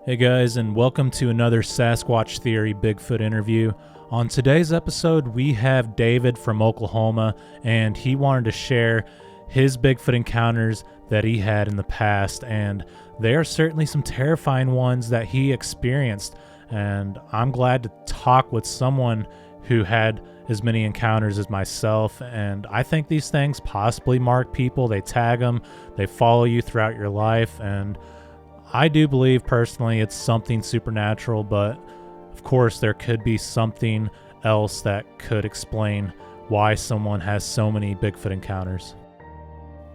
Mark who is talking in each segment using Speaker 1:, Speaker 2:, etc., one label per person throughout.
Speaker 1: Hey guys, and welcome to another Sasquatch Theory Bigfoot interview. On today's episode, we have David from Oklahoma, and he wanted to share his Bigfoot encounters that he had in the past, and they are certainly some terrifying ones that he experienced. And I'm glad to talk with someone who had as many encounters as myself, and I think these things possibly mark people. They tag them, they follow you throughout your life, and I do believe personally it's something supernatural, but of course there could be something else that could explain why someone has so many Bigfoot encounters.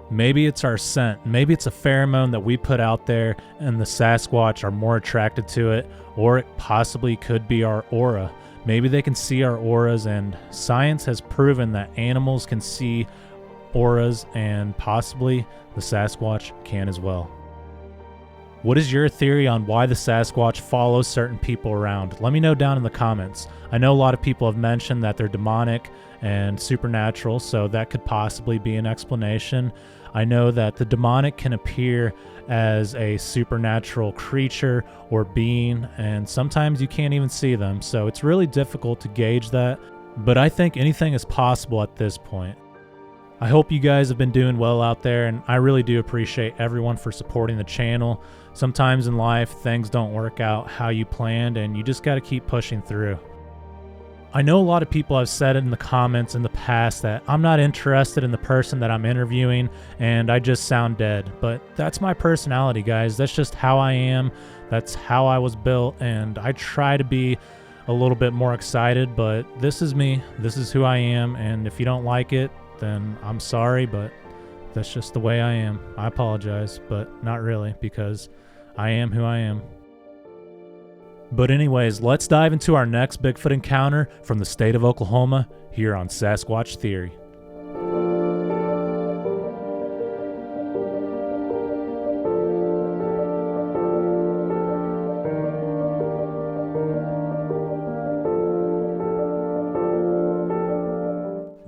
Speaker 1: Maybe it's our scent, maybe it's a pheromone that we put out there and the Sasquatch are more attracted to it, or it possibly could be our aura. Maybe they can see our auras, and science has proven that animals can see auras, and possibly the Sasquatch can as well. What is your theory on why the Sasquatch follows certain people around? Let me know down in the comments. I know a lot of people have mentioned that they're demonic and supernatural, so that could possibly be an explanation. I know that the demonic can appear as a supernatural creature or being, and sometimes you can't even see them, so it's really difficult to gauge that, but I think anything is possible at this point. I hope you guys have been doing well out there, and I really do appreciate everyone for supporting the channel. Sometimes in life, things don't work out how you planned, and you just got to keep pushing through. I know a lot of people have said it in the comments in the past that I'm not interested in the person that I'm interviewing and I just sound dead, but that's my personality, guys. That's just how I am. That's how I was built, and I try to be a little bit more excited, but this is me. This is who I am, and if you don't like it, then I'm sorry, but that's just the way I am. I apologize, but not really, because I am who I am. But anyways, let's dive into our next Bigfoot encounter from the state of Oklahoma here on Sasquatch Theory.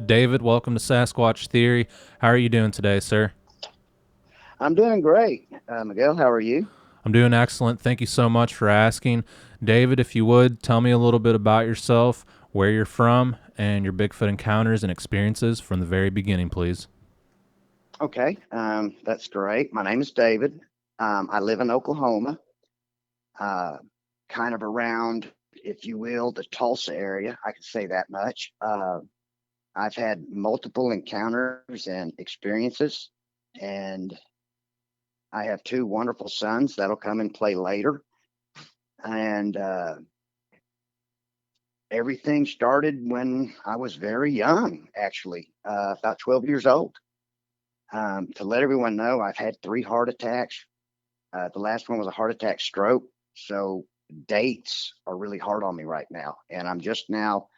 Speaker 1: David, welcome to Sasquatch Theory. How are you doing today, sir?
Speaker 2: I'm doing great. Miguel, how are you?
Speaker 1: I'm doing excellent. Thank you so much for asking. David, if you would, tell me a little bit about yourself, where you're from, and your Bigfoot encounters and experiences from the very beginning, please.
Speaker 2: Okay, that's great. My name is David. I live in Oklahoma, uh, kind of around, if you will, the Tulsa area. I can say that much. I've had multiple encounters and experiences, and I have two wonderful sons that'll come and play later. And everything started when I was very young, actually, about 12 years old. To let everyone know, I've had 3 heart attacks. The last one was a heart attack stroke. So dates are really hard on me right now. And I'm just now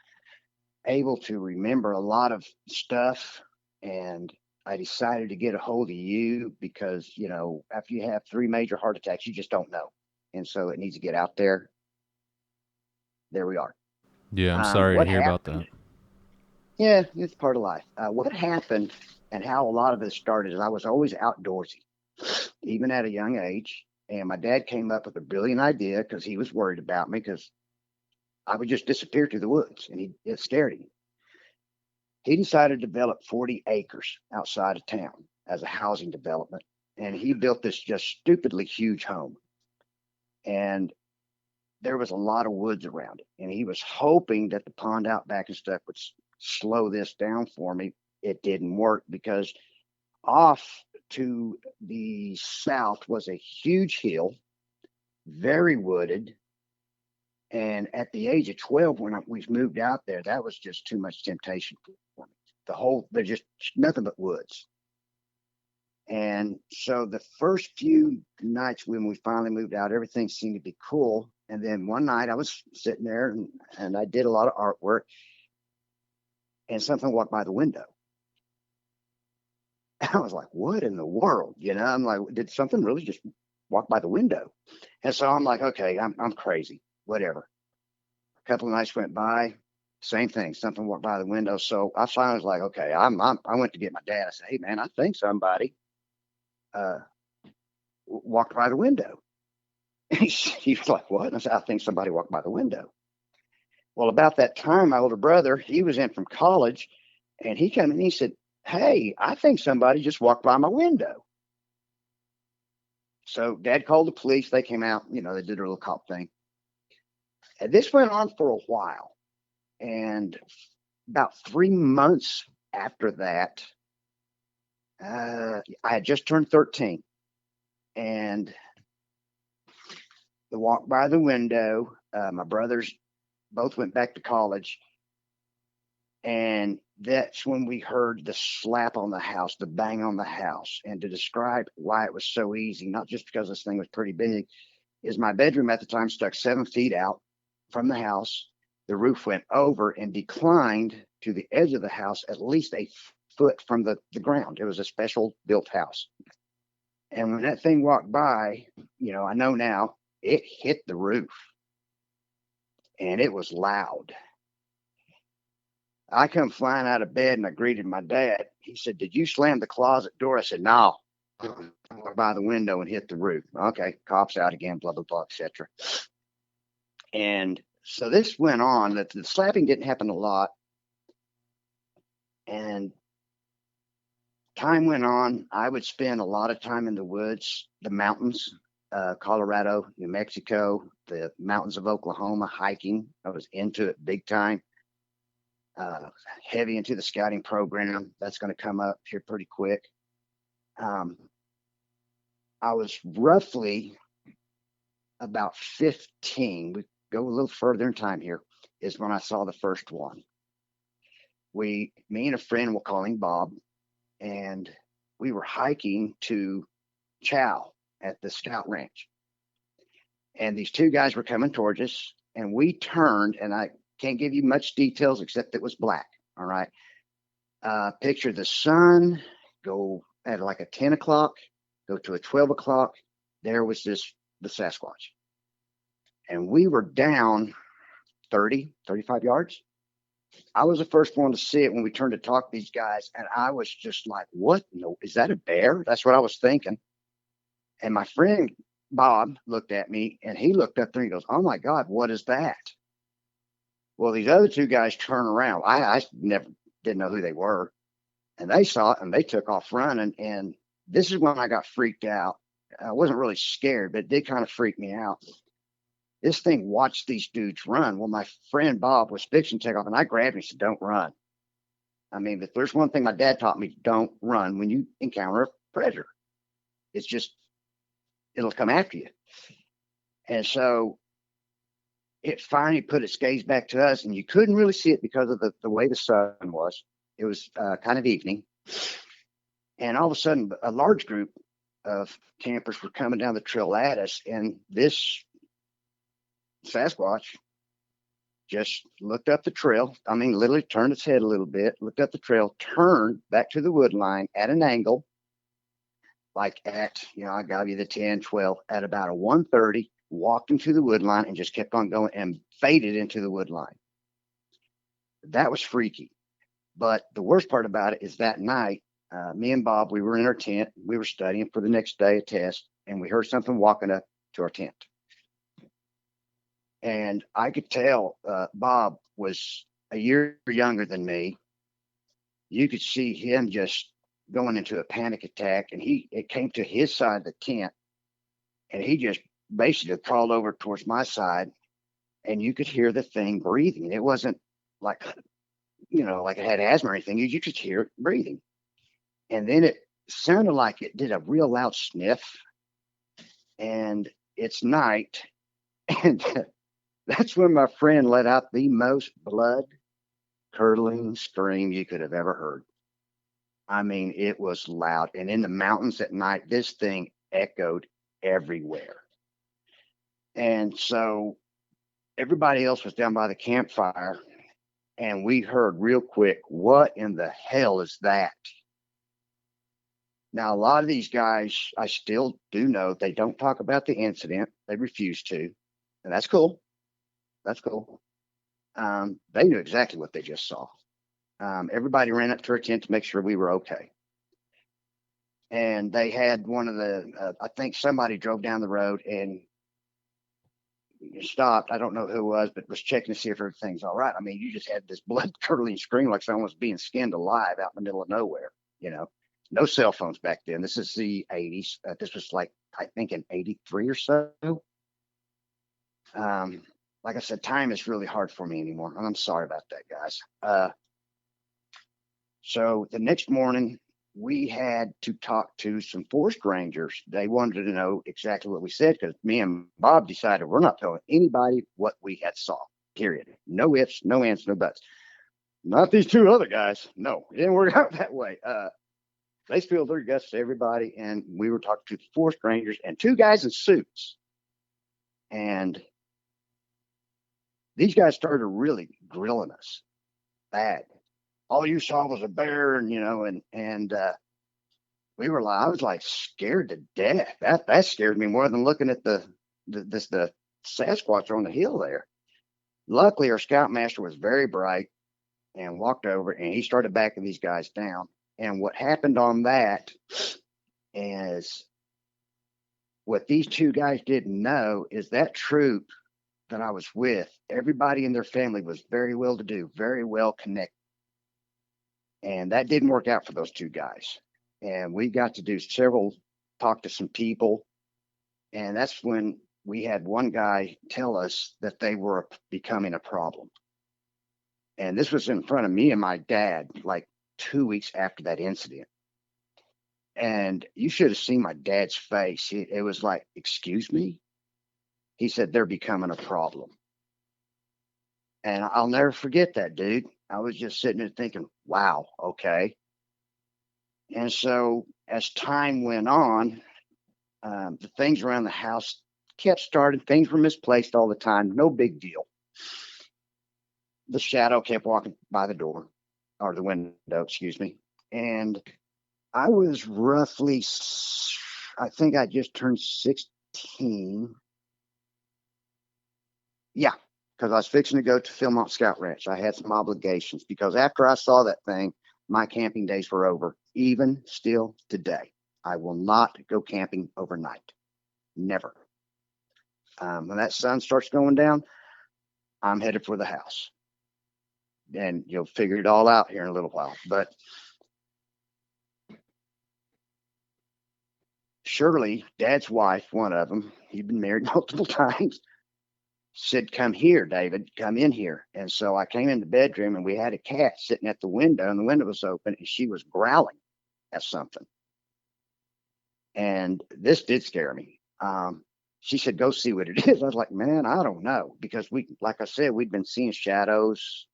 Speaker 2: able to remember a lot of stuff. And I decided to get a hold of you because, you know, after you have 3 major heart attacks, you just don't know. And so it needs to get out there. There we are.
Speaker 1: Yeah, I'm sorry to
Speaker 2: What
Speaker 1: hear about
Speaker 2: happened?
Speaker 1: that.
Speaker 2: Yeah, it's part of life. What happened and how a lot of this started is I was always outdoorsy, even at a young age. And my dad came up with a brilliant idea because he was worried about me because I would just disappear to the woods and it scared him. He decided to develop 40 acres outside of town as a housing development. And he built this just stupidly huge home. And there was a lot of woods around it. And he was hoping that the pond out back and stuff would slow this down for me. It didn't work because off to the south was a huge hill, very wooded. And at the age of 12, when we moved out there, that was just too much temptation for me. There's just nothing but woods. And so the first few nights when we finally moved out, everything seemed to be cool. And then one night I was sitting there and I did a lot of artwork and something walked by the window. I was like, what in the world? You know, I'm like, did something really just walk by the window? And so I'm like, okay, I'm crazy, whatever. A couple of nights went by, same thing, something walked by the window. So I finally was like, okay, I went to get my dad. I said, hey man, I think somebody walked by the window. He was like, what? And I said, I think somebody walked by the window. Well, about that time, my older brother, he was in from college, and he came in and he said, hey, I think somebody just walked by my window. So Dad called the police. They came out, they did their little cop thing. And this went on for a while. And about 3 months after that, I had just turned 13. And the walk by the window, my brothers both went back to college. And that's when we heard the slap on the house, the bang on the house. And to describe why it was so easy, not just because this thing was pretty big, is my bedroom at the time stuck 7 feet out from the house. The roof went over and declined to the edge of the house at least a foot from the ground. It was a special built house. And when that thing walked by, I know now, it hit the roof. And it was loud. I come flying out of bed and I greeted my dad. He said, did you slam the closet door? I said, no. I walked by the window and hit the roof. Okay, cops out again, blah, blah, blah, etc. And so this went on. That the slapping didn't happen a lot. And time went on. I would spend a lot of time in the woods, the mountains, Colorado, New Mexico, the mountains of Oklahoma, hiking. I was into it big time. Heavy into the scouting program. That's going to come up here pretty quick. I was roughly about 15. We go a little further in time here, is when I saw the first one. Me and a friend, we'll call him Bob, and we were hiking to chow at the scout ranch. And these two guys were coming towards us, and we turned, and I can't give you much details except it was black. All right. Picture the sun go at like a 10 o'clock, go to a 12 o'clock. There was the Sasquatch. And we were down 30, 35 yards. I was the first one to see it when we turned to talk to these guys. And I was just like, what? No, is that a bear? That's what I was thinking. And my friend Bob looked at me and he looked up there and he goes, oh my God, what is that? Well, these other two guys turn around. I never didn't know who they were. And they saw it and they took off running. And this is when I got freaked out. I wasn't really scared, but it did kind of freak me out. This thing watched these dudes run. Well, my friend Bob was fixing to take off, and I grabbed him and said, don't run. I mean, if there's one thing my dad taught me, don't run when you encounter a predator. It's just, it'll come after you. And so it finally put its gaze back to us, and you couldn't really see it because of the way the sun was. It was kind of evening. And all of a sudden, a large group of campers were coming down the trail at us, and this Sasquatch just looked up the trail. I mean, literally turned its head a little bit, looked up the trail, turned back to the wood line at an angle, like at, I got you the 10, 12, at about a 130, walked into the wood line and just kept on going and faded into the wood line. That was freaky. But the worst part about it is that night, me and Bob, we were in our tent. We were studying for the next day, a test, and we heard something walking up to our tent. And I could tell Bob was a year younger than me. You could see him just going into a panic attack, and it came to his side of the tent, and he just basically crawled over towards my side, and you could hear the thing breathing. It wasn't like, like it had asthma or anything. You could hear it breathing. And then it sounded like it did a real loud sniff, and it's night, and that's when my friend let out the most blood-curdling scream you could have ever heard. I mean, it was loud. And in the mountains at night, this thing echoed everywhere. And so everybody else was down by the campfire, and we heard real quick, what in the hell is that? Now, a lot of these guys, I still do know, they don't talk about the incident. They refuse to. And that's cool. That's cool. They knew exactly what they just saw. Everybody ran up to our tent to make sure we were okay. And they had one of I think somebody drove down the road and stopped. I don't know who it was, but was checking to see if everything's all right. I mean, you just had this blood curdling scream like someone was being skinned alive out in the middle of nowhere. No cell phones back then. This is the 80s. This was like, I think in 83 or so. Like I said, time is really hard for me anymore. And I'm sorry about that, guys. So the next morning, we had to talk to some forest rangers. They wanted to know exactly what we said because me and Bob decided we're not telling anybody what we had saw, period. No ifs, no ands, no buts. Not these two other guys. No, it didn't work out that way. They spilled their guts to everybody, and we were talking to the forest rangers and two guys in suits. And these guys started really grilling us bad. All you saw was a bear, and we were like, I was like scared to death. That scared me more than looking at the Sasquatch on the hill there. Luckily, our scoutmaster was very bright and walked over, and he started backing these guys down. And what happened on that is what these two guys didn't know is that troop that I was with, everybody in their family was very well to do, very well connected. And that didn't work out for those two guys. And we got to do talk to some people. And that's when we had one guy tell us that they were becoming a problem. And this was in front of me and my dad, like 2 weeks after that incident. And you should have seen my dad's face. It was like, excuse me? He said, they're becoming a problem. And I'll never forget that, dude. I was just sitting there thinking, wow, okay. And so as time went on, the things around the house kept starting. Things were misplaced all the time. No big deal. The shadow kept walking by the door or the window, excuse me. And I was roughly, I think I just turned 16. Yeah, because I was fixing to go to Philmont Scout Ranch. I had some obligations because after I saw that thing, my camping days were over. Even still today, I will not go camping overnight. Never. When that sun starts going down, I'm headed for the house. And you'll figure it all out here in a little while. But Shirley, Dad's wife, one of them, he'd been married multiple times, said, come here, David, come in here. And so I came in the bedroom and we had a cat sitting at the window and the window was open and she was growling at something. And this did scare me. She said, go see what it is. I was like, man, I don't know. Because like I said, we'd been seeing shadows.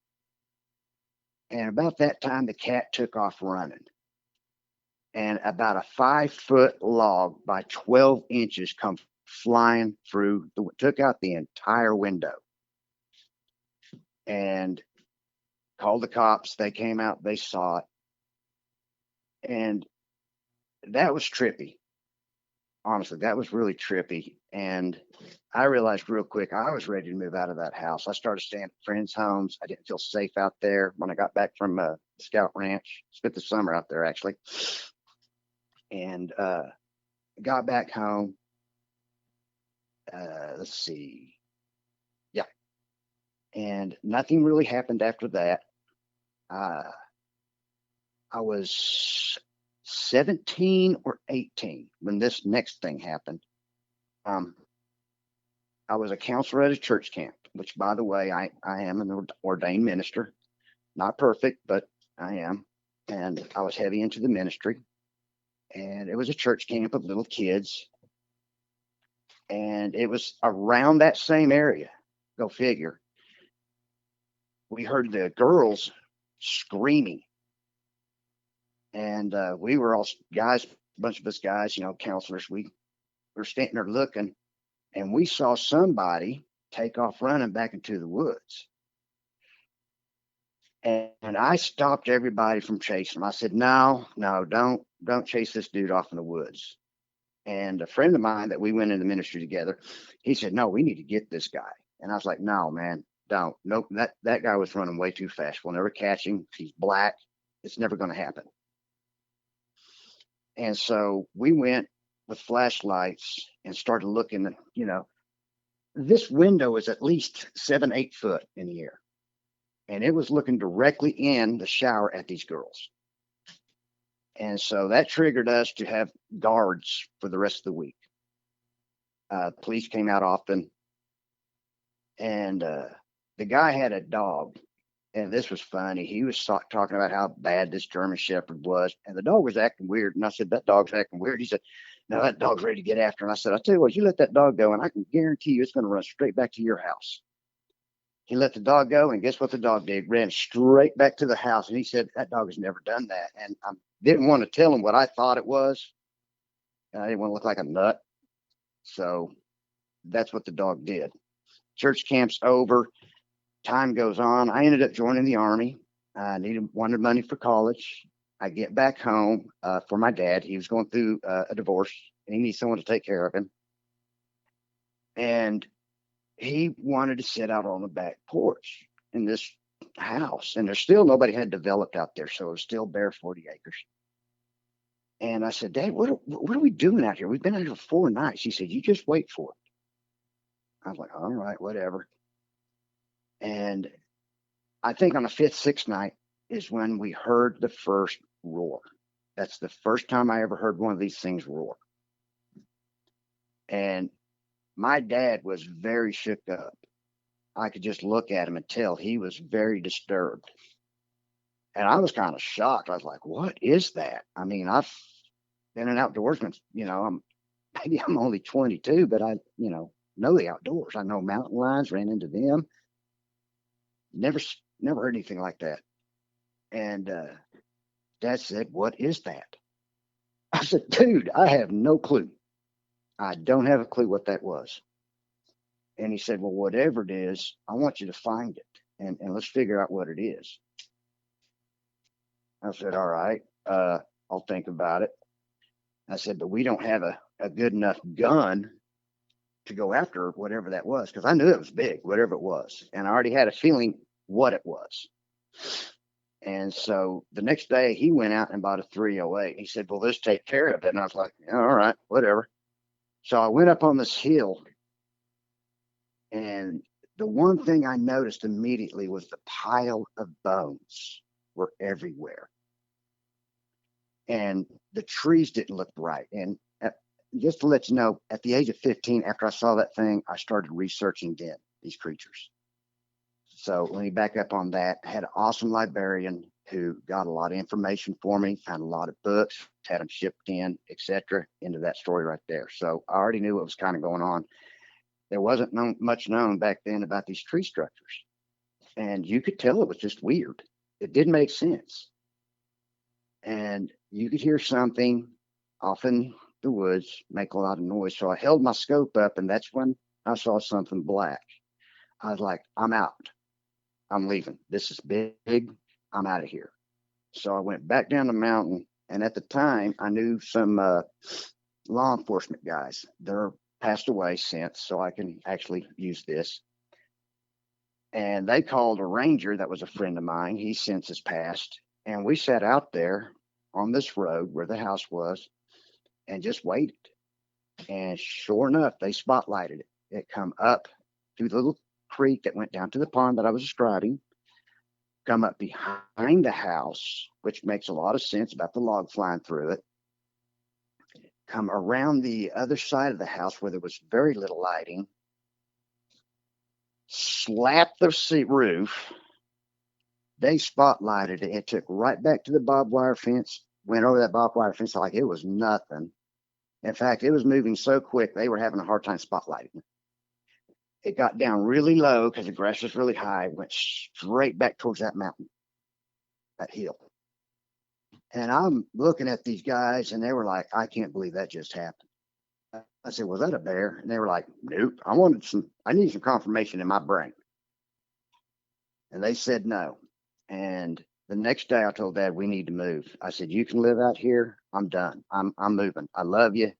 Speaker 2: And about that time, the cat took off running. And about a 5-foot log by 12 inches come flying through, took out the entire window. And called the cops. They came out, they saw it. And that was trippy. Honestly, that was really trippy. And I realized real quick, I was ready to move out of that house. I started staying at friends' homes. I didn't feel safe out there when I got back from Scout Ranch. Spent the summer out there, actually. And got back home. Let's see. Yeah. And nothing really happened after that. I was 17 or 18 when this next thing happened. I was a counselor at a church camp, which, by the way, I am an ordained minister. Not perfect, but I am. And I was heavy into the ministry. And it was a church camp of little kids. And it was around that same area. Go figure. We heard the girls screaming. And we were all guys, a bunch of us guys, counselors. We were standing there looking, and we saw somebody take off running back into the woods. And I stopped everybody from chasing him. I said, no, don't chase this dude off in the woods. And a friend of mine that we went into ministry together, he said, no, we need to get this guy. And I was like, no, man, don't. Nope, that guy was running way too fast. We'll never catch him. He's black. It's never going to happen. And so we went with flashlights and started looking, This window is at least 7, 8 foot in the air, and it was looking directly in the shower at these girls. And so that triggered us to have guards for the rest of the week. Police came out often, and the guy had a dog, and this was funny. He was talking about how bad this German Shepherd was, and the dog was acting weird. And I said, "That dog's acting weird." He said, "No, that dog's ready to get after." And I said, "I'll tell you what, you let that dog go, and I can guarantee you it's going to run straight back to your house." He let the dog go, and guess what the dog did? Ran straight back to the house. And he said, "That dog has never done that." And I didn't want to tell him what I thought it was. And I didn't want to look like a nut. So that's what the dog did. Church camp's over. Time goes on. I ended up joining the Army. I wanted money for college. I get back home for my dad. He was going through a divorce, and he needs someone to take care of him. And he wanted to sit out on the back porch in this house, and there's still nobody had developed out there, so it was still bare 40 acres. And I said, "Dad, what are we doing out here? We've been out here for 4 nights." He said, "You just wait for it." I was like, "All right, whatever." And I think on the 5th, 6th night is when we heard the first roar. That's the first time I ever heard one of these things roar. And my dad was very shook up. I could just look at him and tell he was very disturbed. And I was kind of shocked. I was like, "What is that?" I mean, I've been an outdoorsman, maybe I'm only 22, but I, know the outdoors. I know mountain lions, ran into them. Never heard anything like that. And Dad said, "What is that?" I said, "Dude, I have no clue. I don't have a clue what that was." And he said, "Well, whatever it is, I want you to find it, and let's figure out what it is." I said, "All right, I'll think about it." I said, "But we don't have a good enough gun to go after whatever that was," because I knew it was big, whatever it was. And I already had a feeling what it was. And so the next day he went out and bought a 308. He said, "Well, this take care of it." And I was like, "Yeah, all right, whatever." So I went up on this hill, and the one thing I noticed immediately was the pile of bones were everywhere. And the trees didn't look right. And just to let you know, at the age of 15, after I saw that thing, I started researching these creatures. So let me back up on that. I had an awesome librarian who got a lot of information for me, found a lot of books, had them shipped in, etc., into that story right there. So I already knew what was kind of going on. There wasn't much known back then about these tree structures. And you could tell it was just weird. It didn't make sense. And you could hear something off in the woods make a lot of noise. So I held my scope up, and that's when I saw something black. I was like, "I'm out. I'm leaving. This is big. I'm out of here." So I went back down the mountain. And at the time, I knew some law enforcement guys. They're passed away since, so I can actually use this. And they called a ranger that was a friend of mine. He since has passed. And we sat out there on this road where the house was and just waited. And sure enough, they spotlighted it. It come up through the little creek that went down to the pond that I was describing, come up behind the house, which makes a lot of sense about the log flying through it, come around the other side of the house where there was very little lighting, slap the roof. They spotlighted it. It took right back to the barbed wire fence, went over that barbed wire fence like it was nothing. In fact, it was moving so quick, they were having a hard time spotlighting it. It got down really low because the grass was really high, went straight back towards that mountain, that hill. And I'm looking at these guys, and they were like, "I can't believe that just happened." I said, "Was that a bear?" And they were like, "Nope. I need some confirmation in my brain." And they said no. And the next day I told Dad, "We need to move." I said, "You can live out here. I'm done. I'm moving. I love you,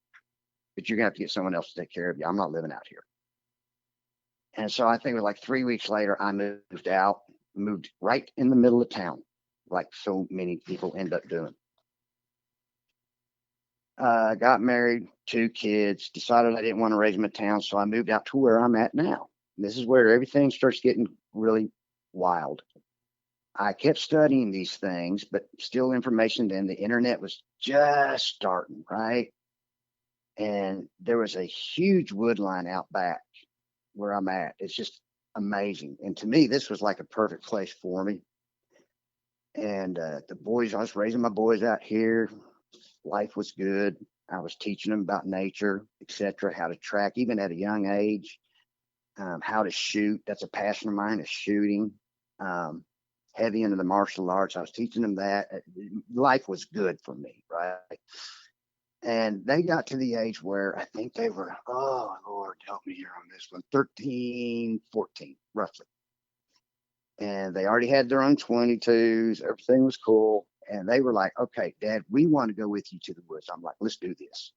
Speaker 2: but you're gonna have to get someone else to take care of you. I'm not living out here." And so I think it was like 3 weeks later, I moved out, moved right in the middle of town, like so many people end up doing. got married, 2 kids, decided I didn't want to raise them in town. So I moved out to where I'm at now. This is where everything starts getting really wild. I kept studying these things, but still information then. The internet was just starting, right? And there was a huge wood line out back where I'm at. It's just amazing. And to me, this was like a perfect place for me. And the boys, I was raising my boys out here. Life was good. I was teaching them about nature, etc., how to track, even at a young age, how to shoot. That's a passion of mine, is shooting. Heavy into the martial arts. I was teaching them that. Life was good for me, right? And they got to the age where I think they were, oh, Lord, help me here on this one, 13, 14, roughly. And they already had their own 22s. Everything was cool. And they were like, okay, Dad, we want to go with you to the woods. I'm like, let's do this.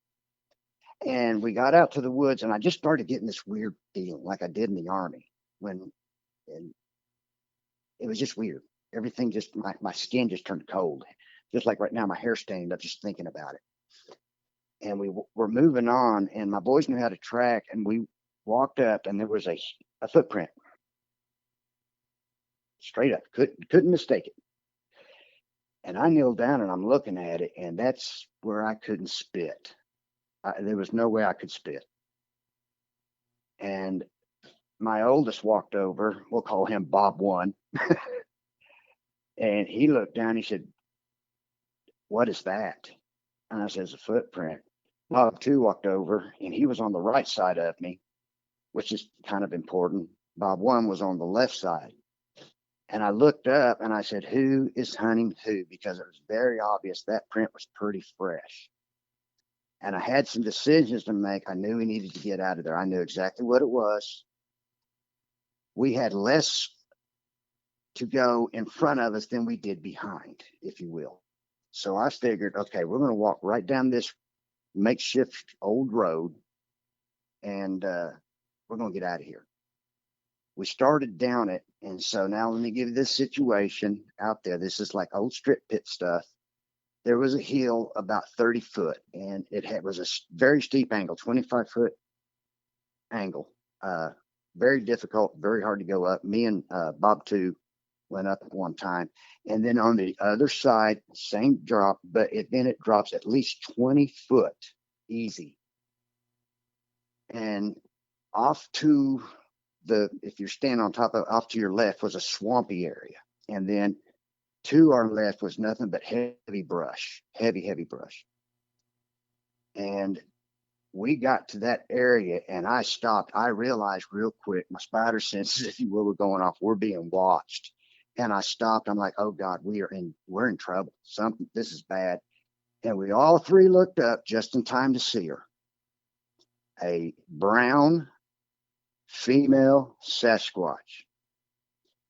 Speaker 2: And we got out to the woods, and I just started getting this weird feeling like I did in the Army and it was just weird. Everything just, my skin just turned cold. Just like right now, my hair stained up just thinking about it. And we were moving on, and my boys knew how to track, and we walked up, and there was a footprint. Straight up, couldn't mistake it. And I kneeled down, and I'm looking at it, and that's where I couldn't spit. There was no way I could spit. And my oldest walked over. We'll call him Bob 1. And he looked down. He said, "What is that?" And I said, "It's a footprint." Bob 2 walked over, and he was on the right side of me, which is kind of important. Bob 1 was on the left side. And I looked up, and I said, "Who is hunting who?" Because it was very obvious that print was pretty fresh. And I had some decisions to make. I knew we needed to get out of there. I knew exactly what it was. We had less to go in front of us than we did behind, if you will. So I figured, okay, we're going to walk right down this makeshift old road, and we're going to get out of here. We started down it. And so now let me give you this situation out there. This is like old strip pit stuff. There was a hill about 30 foot, and it was a very steep angle, 25-foot angle. Very difficult, very hard to go up. Me and Bob 2 went up at one time. And then on the other side, same drop, but then it drops at least 20 foot easy. And off to if you're standing on top of, off to your left was a swampy area. And then to our left was nothing but heavy brush. And we got to that area, and I stopped. I realized real quick, my spider senses, if you will, were going off. We're being watched. And I stopped. I'm like, oh God, we're in trouble. This is bad. And we all 3 looked up just in time to see her. A brown female Sasquatch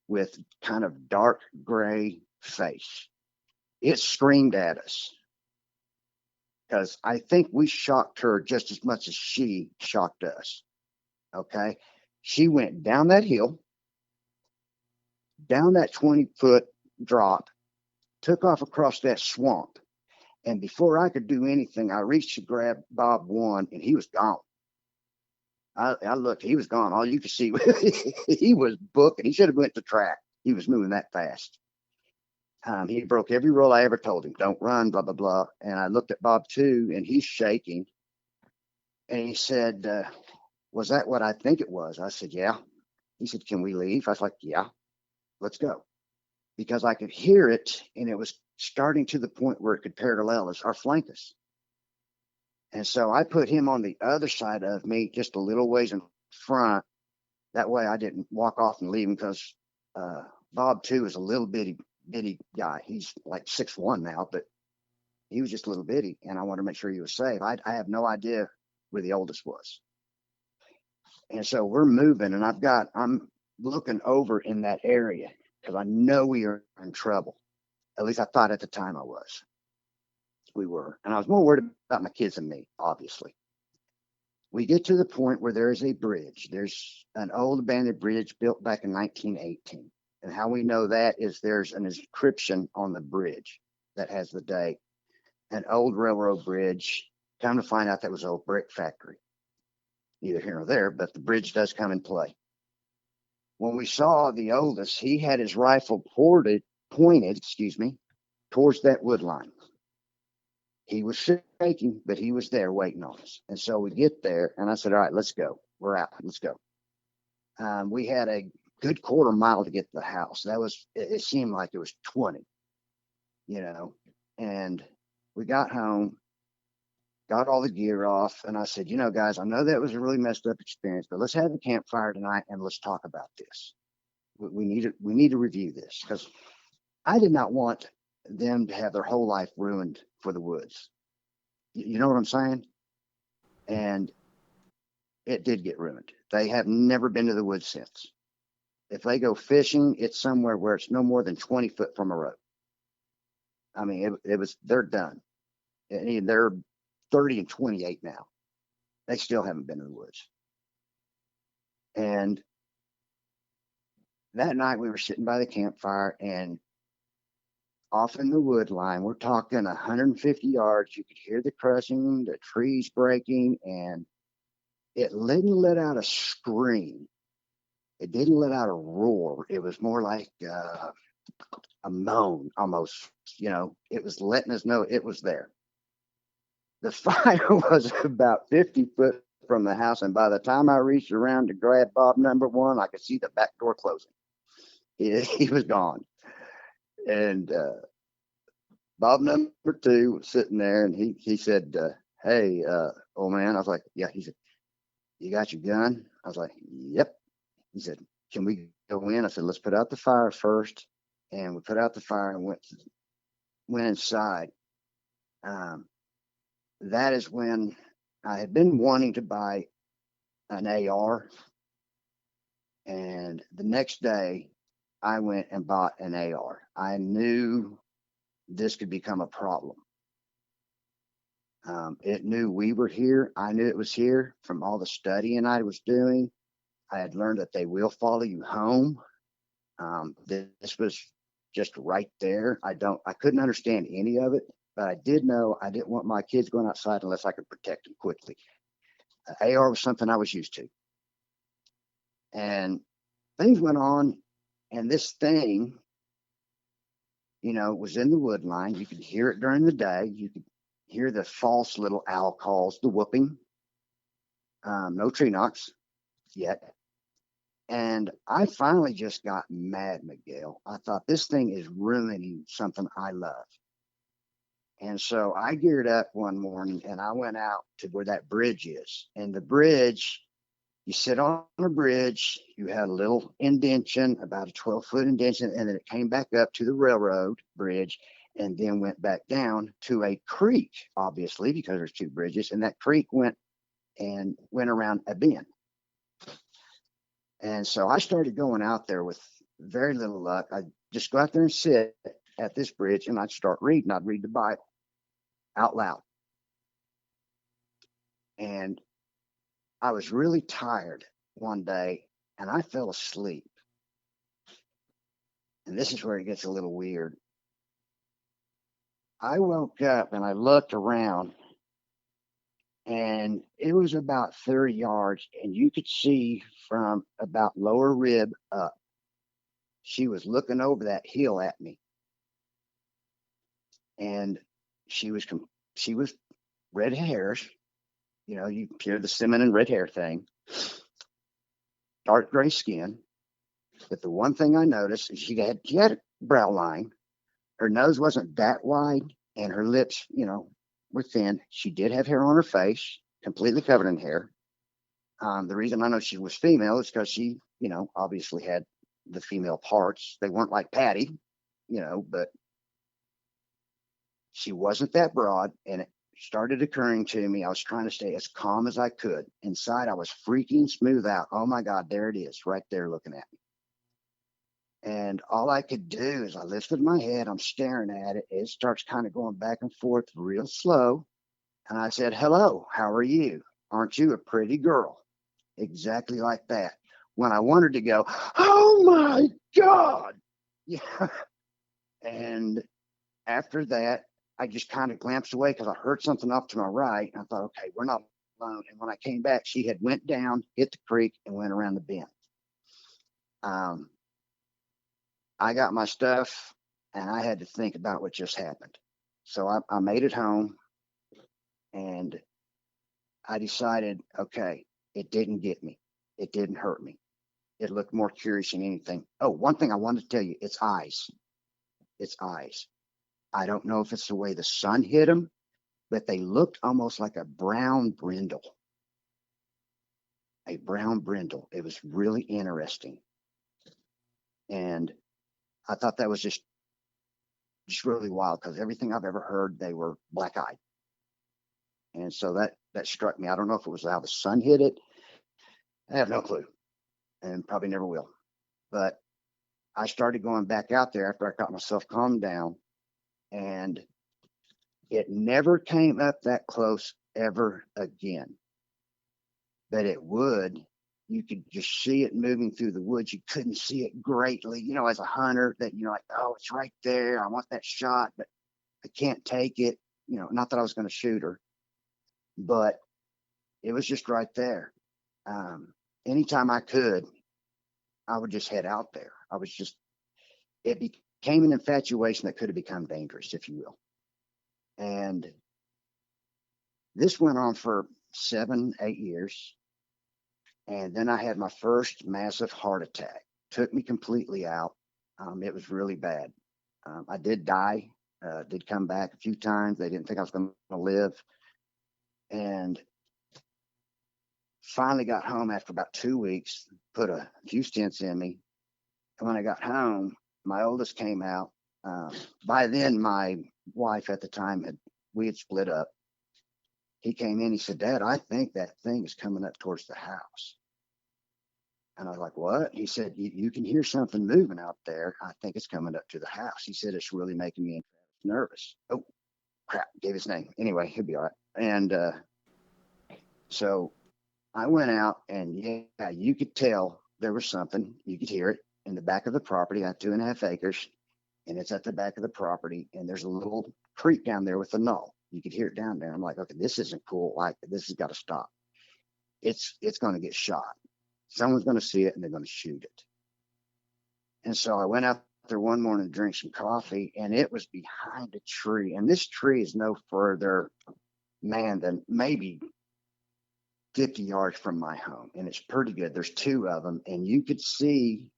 Speaker 2: with kind of dark gray face. It screamed at us because I think we shocked her just as much as she shocked us. Okay. She went down that hill, down that 20-foot drop, took off across that swamp. And before I could do anything, I reached to grab Bob 1, and he was gone. I looked, he was gone. All you could see, he was booking. He should have went to track. He was moving that fast. He broke every rule I ever told him. Don't run, blah, blah, blah. And I looked at Bob 2, and he's shaking. And he said, was that what I think it was? I said, yeah. He said, can we leave? I was like, yeah, let's go. Because I could hear it, and it was starting to the point where it could parallel us or flank us. And so I put him on the other side of me, just a little ways in front. That way I didn't walk off and leave him, because Bob 2 is a little bitty guy. He's like 6'1" now, but he was just a little bitty, and I wanted to make sure he was safe. I have no idea where the oldest was. And so we're moving, and I'm looking over in that area because I know we are in trouble. At least I thought at the time we were. And I was more worried about my kids than me, obviously. We get to the point where there is a bridge. There's an old abandoned bridge built back in 1918. And how we know that is there's an inscription on the bridge that has the date. An old railroad bridge. Come to find out that was an old brick factory. Neither here nor there, but the bridge does come in play. When we saw the oldest, he had his rifle pointed, towards that wood line. He was shaking, but he was there waiting on us. And so we get there, and I said, all right, let's go. We're out. Let's go. We had a good quarter mile to get to the house. It seemed like it was 20, and we got home, got all the gear off, and I said, guys, I know that was a really messed up experience, but let's have a campfire tonight and let's talk about this. We need to review this, because I did not want them to have their whole life ruined for the woods. You know what I'm saying? And it did get ruined. They have never been to the woods since. If they go fishing, it's somewhere where it's no more than 20 foot from a road. I mean, they're done. And they're 30 and 28 now. They still haven't been to the woods. And that night we were sitting by the campfire, and off in the wood line, we're talking 150 yards. You could hear the crushing, the trees breaking, and it didn't let out a scream. It didn't let out a roar. It was more like a moan almost. It was letting us know it was there. The fire was about 50 foot from the house, and by the time I reached around to grab Bob number one, I could see the back door closing. He was gone. And Bob number two was sitting there, and he said, hey, old man. I was like, yeah. He said, you got your gun? I was like, yep. He said, can we go in? I said, let's put out the fire first. And we put out the fire and went inside. That is when I had been wanting to buy an AR. And the next day, I went and bought an AR. I knew this could become a problem. It knew we were here. I knew it was here from all the studying I was doing. I had learned that they will follow you home. This was just right there. I couldn't understand any of it, but I did know I didn't want my kids going outside unless I could protect them quickly. AR was something I was used to. And things went on, and this thing, was in the wood line. You could hear it during the day. You could hear the false little owl calls, the whooping. No tree knocks yet. And I finally just got mad, Miguel. I thought, this thing is ruining something I love. And so I geared up one morning, and I went out to where that bridge is. And the bridge, you sit on a bridge, you had a little indention, about a 12-foot indention, and then it came back up to the railroad bridge and then went back down to a creek, obviously, because there's two bridges. And that creek went around a bend. And so I started going out there with very little luck. I'd just go out there and sit at this bridge, and I'd start reading. I'd read the Bible out loud. And I was really tired one day, and I fell asleep. And this is where it gets a little weird. I woke up and I looked around, and it was about 30 yards, and you could see from about lower rib up. She was looking over that hill at me, and she was red hairs. You hear the feminine red hair thing, dark gray skin. But the one thing I noticed is she had a brow line. Her nose wasn't that wide, and her lips, were thin. She did have hair on her face, completely covered in hair. The reason I know she was female is because she, obviously had the female parts. They weren't like Patty, but she wasn't that broad. And it started occurring to me, I was trying to stay as calm as I could. Inside, I was freaking smooth out. Oh my God, there it is, right there looking at me. And all I could do is I lifted my head, I'm staring at it. It starts kind of going back and forth real slow. And I said, hello, how are you? Aren't you a pretty girl? Exactly like that. When I wanted to go, oh my God. Yeah. And after that, I just kind of glanced away because I heard something off to my right. And I thought, okay, we're not alone. And when I came back, she had went down, hit the creek, and went around the bend. Um, I got my stuff, and I had to think about what just happened. So I made it home, and I decided, okay, it didn't get me. It didn't hurt me. It looked more curious than anything. Oh, one thing I wanted to tell you, its eyes. Its eyes. I don't know if it's the way the sun hit them, but they looked almost like a brown brindle. A brown brindle. It was really interesting. And I thought that was just really wild because everything I've ever heard, they were black eyed. And so that struck me. I don't know if it was how the sun hit it. I have no clue and probably never will. But I started going back out there after I got myself calmed down, and it never came up that close ever again. But it would. You could just see it moving through the woods. You couldn't see it greatly, as a hunter, that, like, oh, it's right there. I want that shot, but I can't take it. Not that I was going to shoot her, but it was just right there. Anytime I could, I would just head out there. It became an infatuation that could have become dangerous, if you will. And this went on for 7, 8 years. And then I had my first massive heart attack. Took me completely out. It was really bad. I did die, did come back a few times. They didn't think I was going to live. And finally got home after about 2 weeks, put a few stents in me. And when I got home, my oldest came out. By then, my wife at the time, we had split up. He came in, he said, Dad, I think that thing is coming up towards the house. And I was like, what? He said, you can hear something moving out there. I think it's coming up to the house. He said, it's really making me nervous. Oh, crap, gave his name. Anyway, he'll be all right. And so I went out, and yeah, you could tell there was something. You could hear it in the back of the property. I have 2.5 acres, and it's at the back of the property. And there's a little creek down there with a knoll. You could hear it down there. I'm like, okay, this isn't cool. Like, this has got to stop. It's going to get shot. Someone's going to see it, and they're going to shoot it. And so I went out there one morning to drink some coffee, and it was behind a tree. And this tree is no further, than maybe 50 yards from my home. And it's pretty good. There's 2 of them, and you could see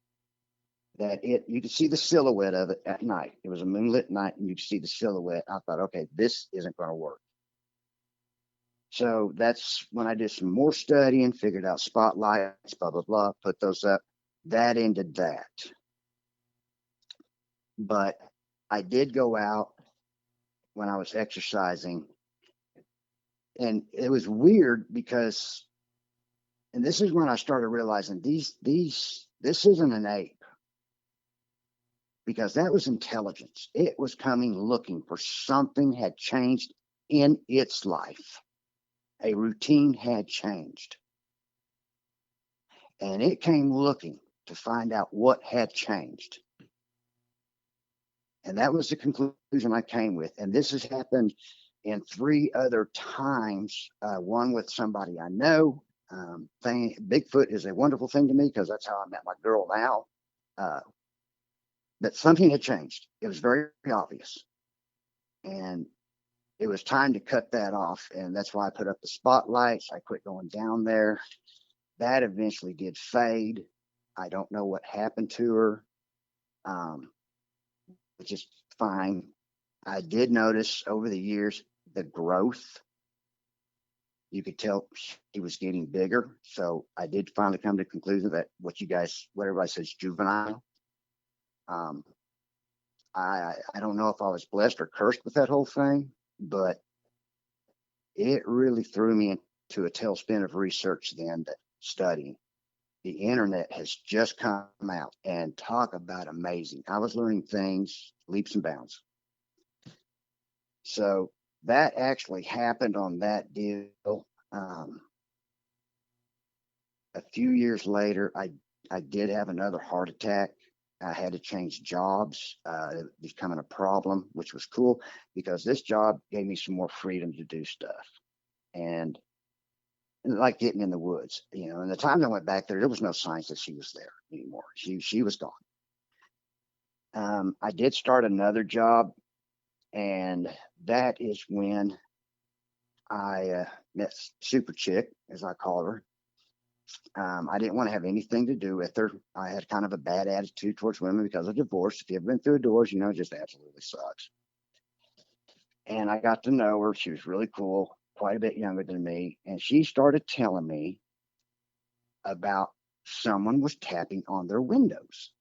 Speaker 2: you could see the silhouette of it at night. It was a moonlit night, and you could see the silhouette. I thought, okay, this isn't going to work. So that's when I did some more studying, figured out spotlights, blah, blah, blah, put those up. That ended that. But I did go out when I was exercising, and it was weird because, and this is when I started realizing this isn't an ape. Because that was intelligence. It was coming looking for something had changed in its life. A routine had changed. And it came looking to find out what had changed. And that was the conclusion I came with. And this has happened in 3 other times. One with somebody I know. Bigfoot is a wonderful thing to me because that's how I met my girl now. But something had changed. It was very obvious. And it was time to cut that off. And that's why I put up the spotlights. I quit going down there. That eventually did fade. I don't know what happened to her, which is fine. I did notice over the years the growth. You could tell she was getting bigger. So I did finally come to the conclusion that what everybody says juvenile. I don't know if I was blessed or cursed with that whole thing, but it really threw me into a tailspin of research then, that studying. The internet has just come out, and talk about amazing. I was learning things leaps and bounds. So that actually happened on that deal. A few years later, I did have another heart attack. I had to change jobs. It was becoming a problem, which was cool because this job gave me some more freedom to do stuff. And like getting in the woods, and the times I went back there was no signs that she was there anymore. She was gone. I did start another job, and that is when I met Super Chick, as I call her. I didn't want to have anything to do with her. I had kind of a bad attitude towards women because of divorce. If you've been through a divorce, it just absolutely sucks. And I got to know her. She was really cool, quite a bit younger than me. And she started telling me about someone was tapping on their windows.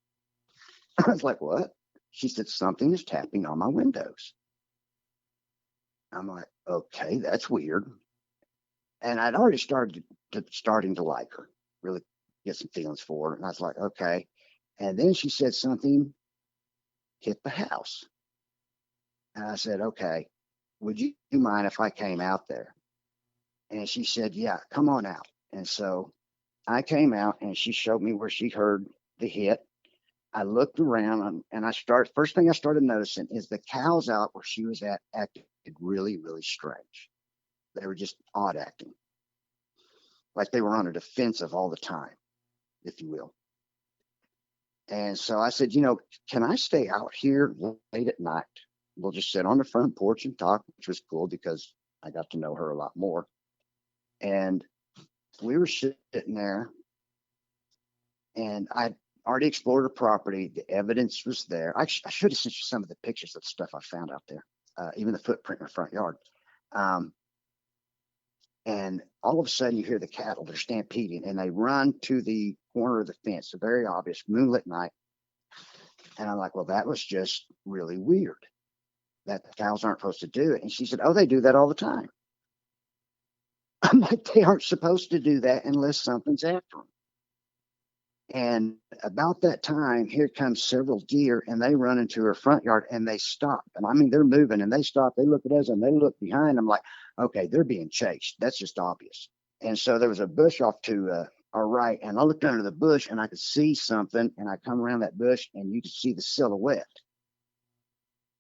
Speaker 2: I was like, what? She said, something is tapping on my windows. I'm like, okay, that's weird. And I'd already starting to like her, really get some feelings for her. And I was like, okay. And then she said something hit the house. And I said, okay, would you mind if I came out there? And she said, yeah, come on out. And so I came out and she showed me where she heard the hit. I looked around and first thing I started noticing is the cows out where she was at acted really, really strange. They were just odd acting, like they were on a defensive all the time, if you will. And so I said, can I stay out here late at night? We'll just sit on the front porch and talk, which was cool because I got to know her a lot more. And we were sitting there, and I'd already explored her property. The evidence was there. I should have sent you some of the pictures of stuff I found out there, even the footprint in the front yard. And all of a sudden, you hear the cattle. They're stampeding, and they run to the corner of the fence. So very obvious, moonlit night. And I'm like, well, that was just really weird. That the cows aren't supposed to do it. And she said, oh, they do that all the time. I'm like, they aren't supposed to do that unless something's after them. And about that time, here comes several deer, and they run into her front yard, and they stop. And I mean, they're moving, and they stop. They look at us, and they look behind them like, okay, they're being chased. That's just obvious. And so there was a bush off to our right, and I looked under the bush, and I could see something, and I come around that bush, and you could see the silhouette.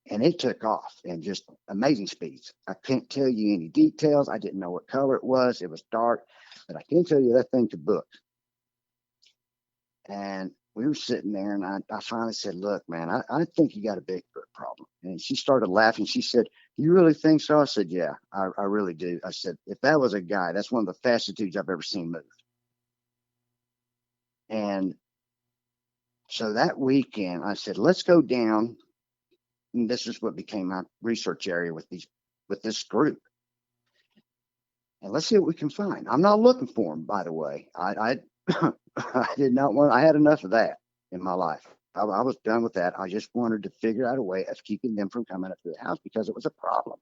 Speaker 2: And it took off in just amazing speeds. I can't tell you any details. I didn't know what color it was. It was dark, but I can tell you that thing could book. And we were sitting there, and I finally said, look, man, I think you got a Bigfoot problem. And she started laughing. She said, you really think so? I said, yeah, I really do. I said, if that was a guy, that's one of the fastest dudes I've ever seen move. And so that weekend, I said, let's go down. And this is what became my research area with this group. And let's see what we can find. I'm not looking for them, by the way. I did not want. I had enough of that in my life. I was done with that. I just wanted to figure out a way of keeping them from coming up to the house because it was a problem.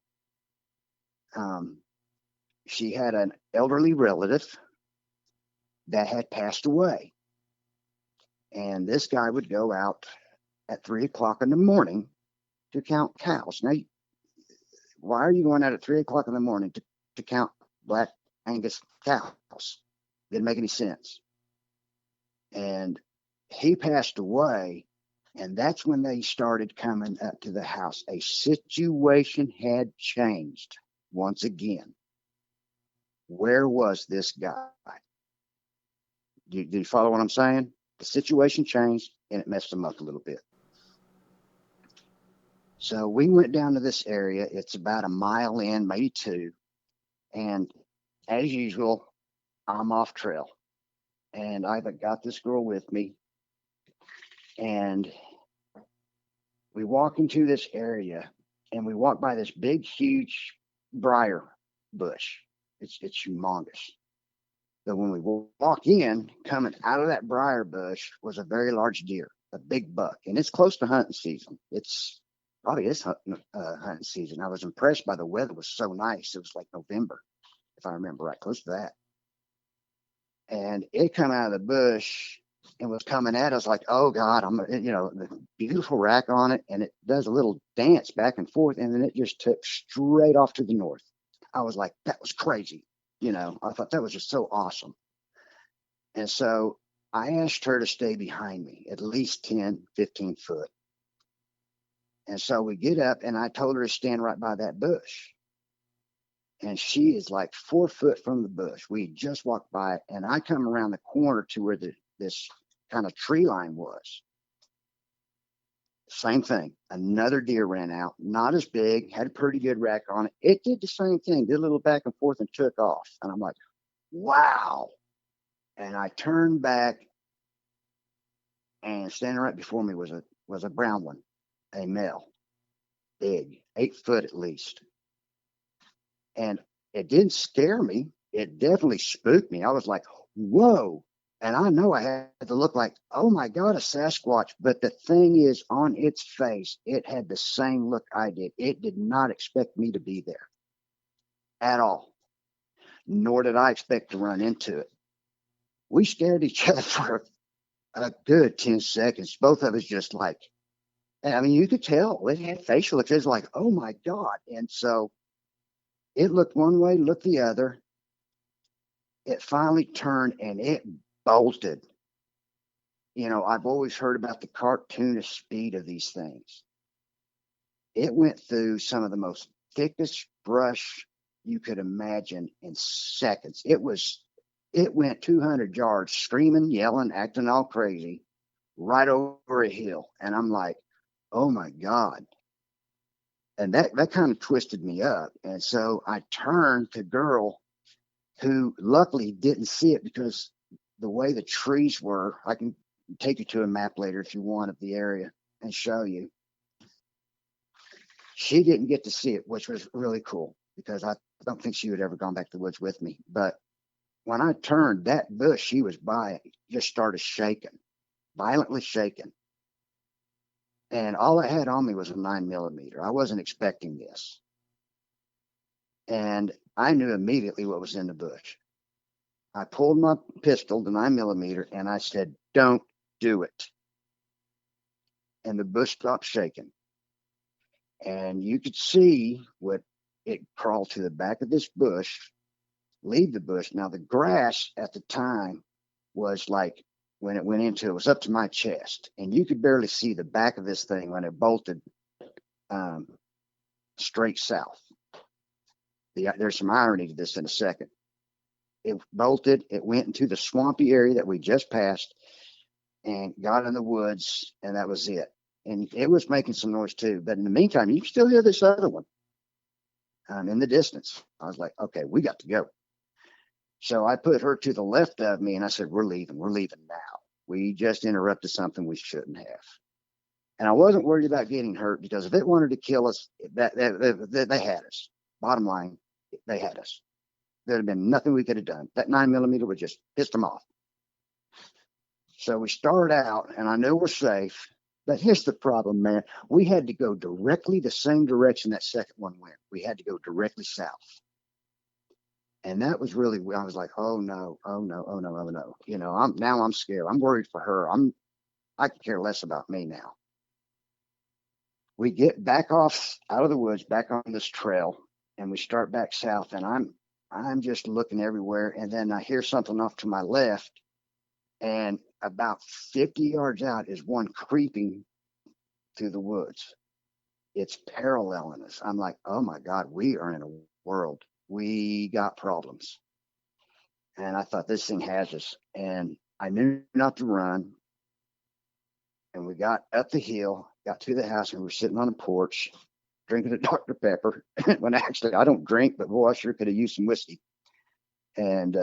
Speaker 2: She had an elderly relative that had passed away, and this guy would go out at 3:00 in the morning to count cows. Now, why are you going out at 3:00 in the morning to count black Angus cows? Didn't make any sense. And he passed away, and that's when they started coming up to the house. A situation had changed once again. Where was this guy? Do you follow what I'm saying? The situation changed, and it messed him up a little bit. So we went down to this area. It's about a mile in, maybe 2. And as usual, I'm off trail. And I've got this girl with me. And we walk into this area, and we walk by this big, huge briar bush. It's humongous. But when we walk in, coming out of that briar bush was a very large deer, a big buck. And it's close to hunting season. It's probably is hunting season. I was impressed by the weather. It was so nice. It was like November, if I remember right, close to that. And it come out of the bush and was coming at us like, oh God, the beautiful rack on it. And it does a little dance back and forth. And then it just took straight off to the north. I was like, that was crazy. I thought that was just so awesome. And so I asked her to stay behind me, at least 10, 15 foot. And so we get up, and I told her to stand right by that bush. And she is like 4 foot from the bush. We just walked by it, and I come around the corner to where this kind of tree line was. Same thing. Another deer ran out, not as big, had a pretty good rack on it. It did the same thing, did a little back and forth and took off. And I'm like, wow. And I turned back, and standing right before me was a brown one, a male, big, 8 foot at least. And it didn't scare me. It definitely spooked me. I was like, whoa. And I know I had to look like, oh my God, a Sasquatch. But the thing is, on its face, it had the same look I did. It did not expect me to be there at all, nor did I expect to run into it. We stared at each other for a good 10 seconds. Both of us just like, I mean, you could tell it had facial expressions like, oh my God. And so it looked one way, looked the other. It finally turned and it bolted. You know, I've always heard about the cartoonish speed of these things. It went through some of the most thickest brush you could imagine in seconds. It went 200 yards, screaming, yelling, acting all crazy, right over a hill. And I'm like, oh my God. And that kind of twisted me up. And so I turned to girl, who luckily didn't see it because the way the trees were. I can take you to a map later if you want of the area and show you. She didn't get to see it, which was really cool because I don't think she would ever gone back to the woods with me. But when I turned, that bush she was by just started shaking, violently shaking. And all I had on me was a 9mm. I wasn't expecting this. And I knew immediately what was in the bush. I pulled my pistol, the 9mm, and I said, don't do it. And the bush stopped shaking. And you could see what it crawled to the back of this bush, leave the bush. Now, the grass at the time was like, when it went into it was up to my chest. And you could barely see the back of this thing when it bolted straight south. There's some irony to this in a second. It bolted, it went into the swampy area that we just passed and got in the woods, and that was it. And it was making some noise too. But in the meantime, you can still hear this other one in the distance. I was like, okay, we got to go. So I put her to the left of me, and I said, we're leaving now. We just interrupted something we shouldn't have. And I wasn't worried about getting hurt because if it wanted to kill us, they had us. Bottom line, they had us. There'd have been nothing we could have done. That 9mm would just piss them off. So we started out, and I knew we're safe. But here's the problem, man. We had to go directly the same direction that second one went. We had to go directly south. And that was really, I was like, oh no. You know, I'm scared. I'm worried for her. I could care less about me now. We get back off out of the woods, back on this trail, and we start back south. And I'm just looking everywhere. And then I hear something off to my left. And about 50 yards out is one creeping through the woods. It's paralleling us. I'm like, oh my God, we are in a world. We got problems. And I thought, this thing has us. And I knew not to run. And we got up the hill, got to the house, and we were sitting on the porch drinking a Dr. Pepper. When actually I don't drink, but boy, I sure could have used some whiskey. And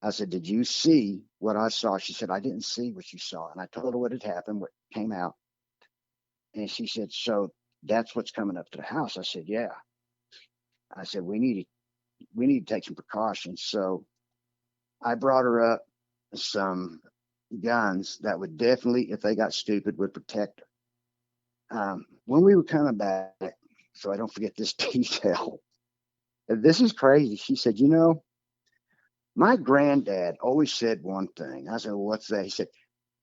Speaker 2: I said, did you see what I saw? She said, I didn't see what you saw. And I told her what had happened, what came out. And she said, so that's what's coming up to the house. I said, yeah. I said, we need to take some precautions. So I brought her up some guns that would definitely, if they got stupid, would protect her. When we were coming back, so I don't forget this detail, this is crazy. She said, you know, my granddad always said one thing. I said, well, what's that? He said,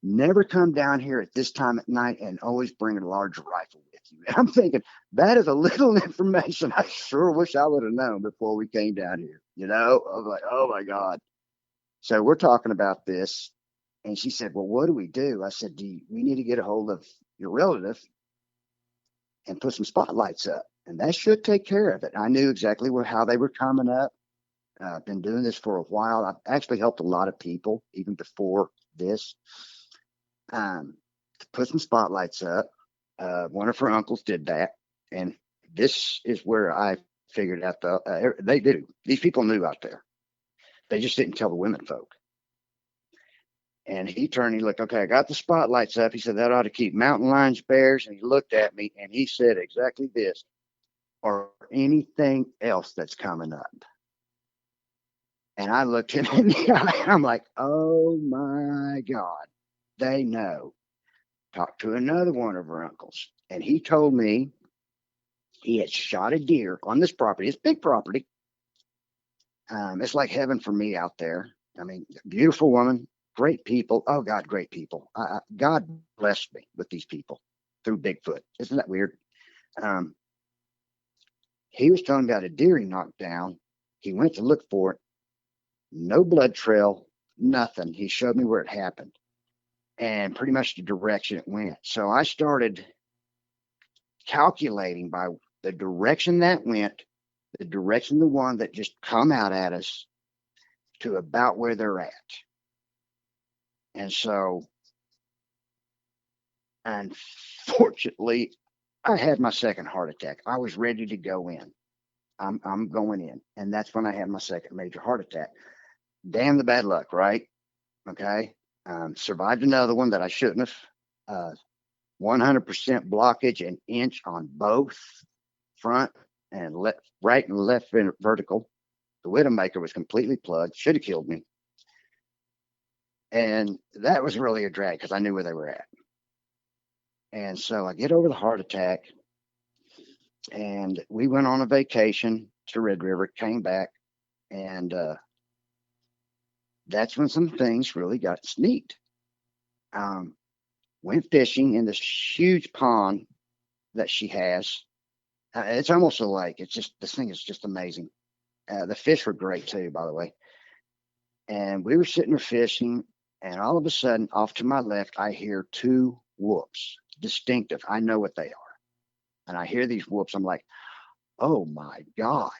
Speaker 2: never come down here at this time at night and always bring a large rifle with you. And I'm thinking, that is a little information I sure wish I would have known before we came down here. You know, I was like, oh my God. So we're talking about this, and she said, "Well, what do we do?" I said, we need to get a hold of your relative and put some spotlights up, and that should take care of it." I knew exactly how they were coming up. I've been doing this for a while. I've actually helped a lot of people even before this. To put some spotlights up. One of her uncles did that, and this is where I figured out they do. These people knew out there. They just didn't tell the women folk. And he turned, he looked, "Okay, I got the spotlights up." He said, "That ought to keep mountain lions, bears." And he looked at me and he said exactly this: "Or anything else that's coming up." And I looked him in the eye. I'm like, "Oh my God, they know." Talked to another one of her uncles, and he told me he had shot a deer on this property. It's big property. It's like heaven for me out there. I mean, beautiful woman, great people. Oh God, great people. God blessed me with these people through Bigfoot. Isn't that weird? He was telling me about a deer he knocked down. He went to look for it. No blood trail, nothing. He showed me where it happened and pretty much the direction it went. So I started calculating by the direction that went, the direction the one that just come out at us, to about where they're at. And so, unfortunately, I had my second heart attack. I was ready to go in. I'm going in. And that's when I had my second major heart attack. Damn the bad luck, right? Okay. Survived another one that I shouldn't have. 100% blockage, an inch on both front and right and left vertical. The Widowmaker was completely plugged, should have killed me. And that was really a drag because I knew where they were at. And so I get over the heart attack, and we went on a vacation to Red River, came back, and that's when some things really got neat. Went fishing in this huge pond that she has. It's almost a lake. It's just, this thing is just amazing. The fish were great too, by the way. And we were sitting there fishing, and all of a sudden, off to my left, I hear two whoops, distinctive. I know what they are. And I hear these whoops. I'm like, oh my God.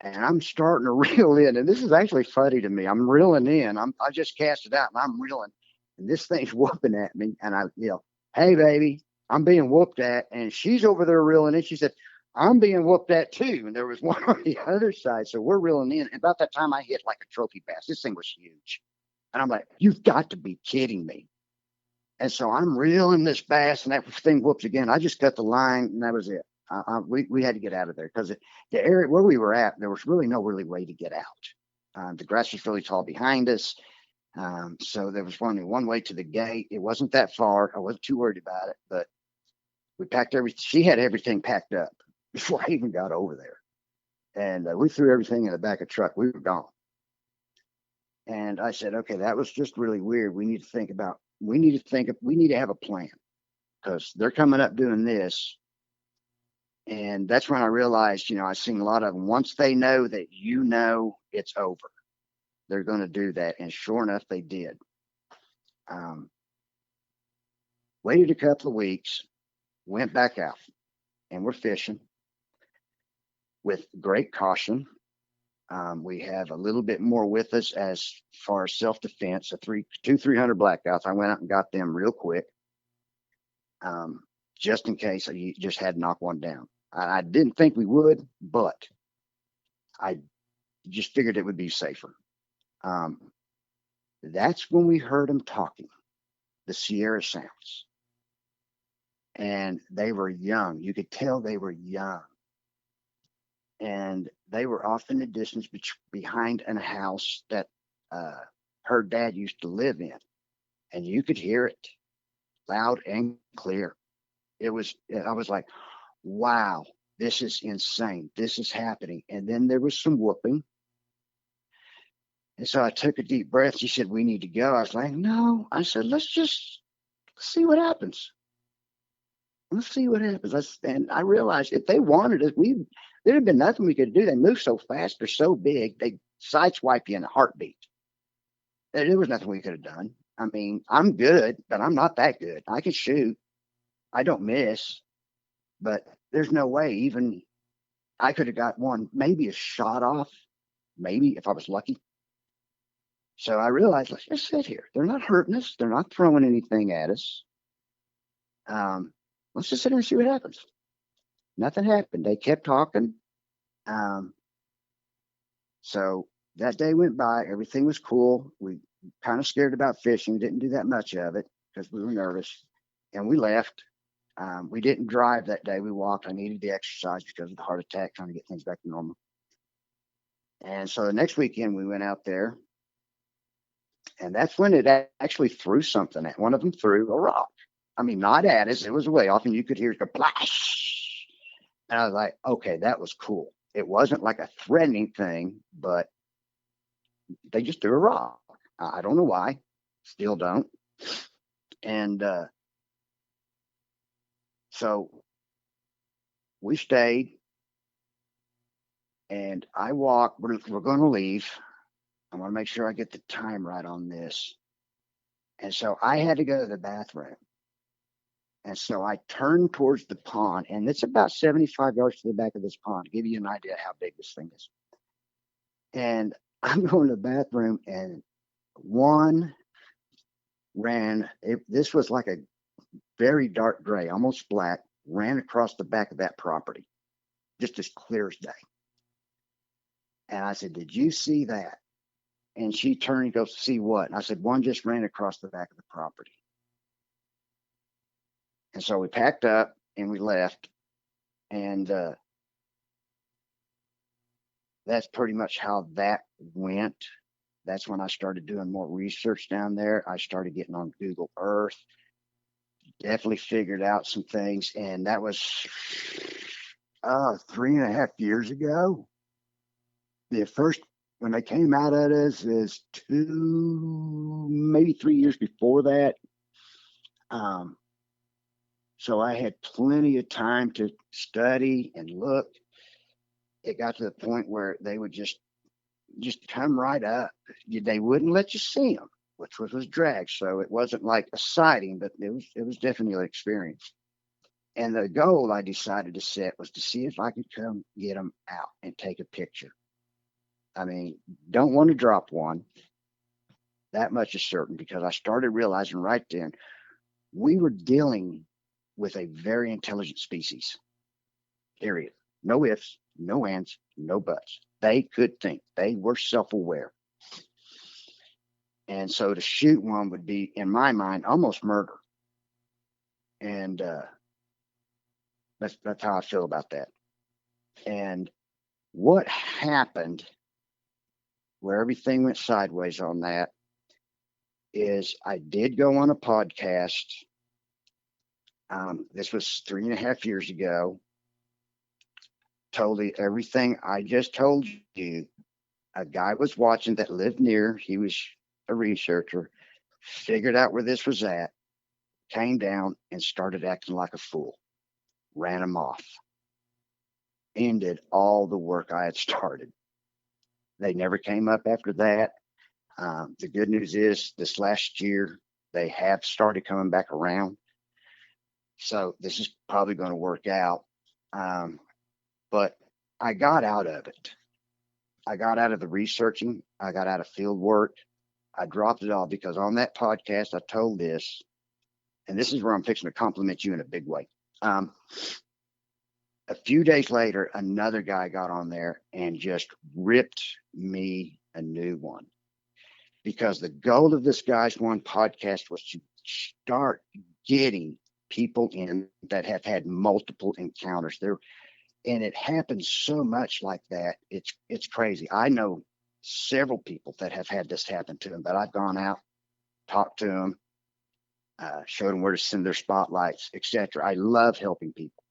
Speaker 2: And I'm starting to reel in. And this is actually funny to me. I'm reeling in. I just cast it out and I'm reeling. And this thing's whooping at me. And I yell, "Hey, baby, I'm being whooped at." And she's over there reeling in. She said, "I'm being whooped at too." And there was one on the other side. So we're reeling in. And about that time, I hit like a trophy bass. This thing was huge. And I'm like, "You've got to be kidding me." And so I'm reeling this bass, and that thing whoops again. I just cut the line, and that was it. We had to get out of there because the area where we were at, there was really no way to get out. The grass was really tall behind us. So there was only one way to the gate. It wasn't that far. I wasn't too worried about it, but we packed everything. She had everything packed up before I even got over there. And we threw everything in the back of the truck. We were gone. And I said, okay, that was just really weird. We need to have a plan because they're coming up doing this. And that's when I realized, I've seen a lot of them. Once they know that it's over, they're going to do that. And sure enough, they did. Waited a couple of weeks, went back out, and we're fishing with great caution. We have a little bit more with us as far as self-defense, 300 blackouts. I went out and got them real quick, just in case you just had to knock one down. I didn't think we would, but I just figured it would be safer. That's when we heard them talking, the Sierra Sounds. And they were young. You could tell they were young. And they were off in the distance behind a house that her dad used to live in. And you could hear it loud and clear. I was like, wow, this is insane. This is happening. And then there was some whooping. And so I took a deep breath. She said, "We need to go." I was like, no. I said, let's see what happens. Let's see what happens. And I realized if they wanted us, there'd have been nothing we could do. They move so fast. They're so big. They sideswipe you in a heartbeat. There was nothing we could have done. I mean, I'm good, but I'm not that good. I can shoot. I don't miss, but there's no way even I could have got one, maybe a shot off, maybe if I was lucky. So I realized, let's just sit here. They're not hurting us. They're not throwing anything at us. Let's just sit here and see what happens. Nothing happened. They kept talking. So that day went by. Everything was cool. We kind of scared about fishing. Didn't do that much of it because we were nervous. And we left. We didn't drive that day. We walked. I needed the exercise because of the heart attack, trying to get things back to normal. And so the next weekend we went out there. And that's when it actually threw something at one of them, threw a rock. I mean, not at us. It was way off, and you could hear it go splash. And I was like, okay, that was cool. It wasn't like a threatening thing, but they just threw a rock. I don't know why. Still don't. And so we stayed, and I walked. We're going to leave. I want to make sure I get the time right on this. And so I had to go to the bathroom. And so I turned towards the pond, and it's about 75 yards to the back of this pond, to give you an idea how big this thing is. And I'm going to the bathroom, and one ran. This was like a very dark gray, almost black, ran across the back of that property, just as clear as day. And I said, did you see that? And she turned and goes, see what? And I said, one just ran across the back of the property. And so we packed up and we left. And that's pretty much how that went. That's when I started doing more research down there. I started getting on Google Earth, definitely figured out some things. And that was 3.5 years ago. The first, when they came out at us, is 2, maybe 3 years before that. So I had plenty of time to study and look. It got to the point where they would just come right up. They wouldn't let you see them, which was drag. So it wasn't like a sighting, but it was definitely an experience. And the goal I decided to set was to see if I could come get them out and take a picture. I mean, don't want to drop one. That much is certain, because I started realizing right then we were dealing with a very intelligent species. Period. No ifs, no ands, no buts. They could think. They were self-aware. And so to shoot one would be, in my mind, almost murder. And that's how I feel about that. And what happened, where everything went sideways on that, is I did go on a podcast. This was 3.5 years ago. Told you everything I just told you. A guy was watching that lived near. He was a researcher, figured out where this was at, came down and started acting like a fool, ran him off, ended all the work I had started. They never came up after that. The good news is this last year, they have started coming back around. So this is probably going to work out. But I got out of it. I got out of the researching. I got out of field work. I dropped it all because on that podcast, I told this, and this is where I'm fixing to compliment you in a big way. A few days later, another guy got on there and just ripped me a new one, because the goal of this guy's one podcast was to start getting people in that have had multiple encounters there. And it happens so much like that. It's crazy. I know several people that have had this happen to them, but I've gone out, talked to them, showed them where to send their spotlights, etc. I love helping people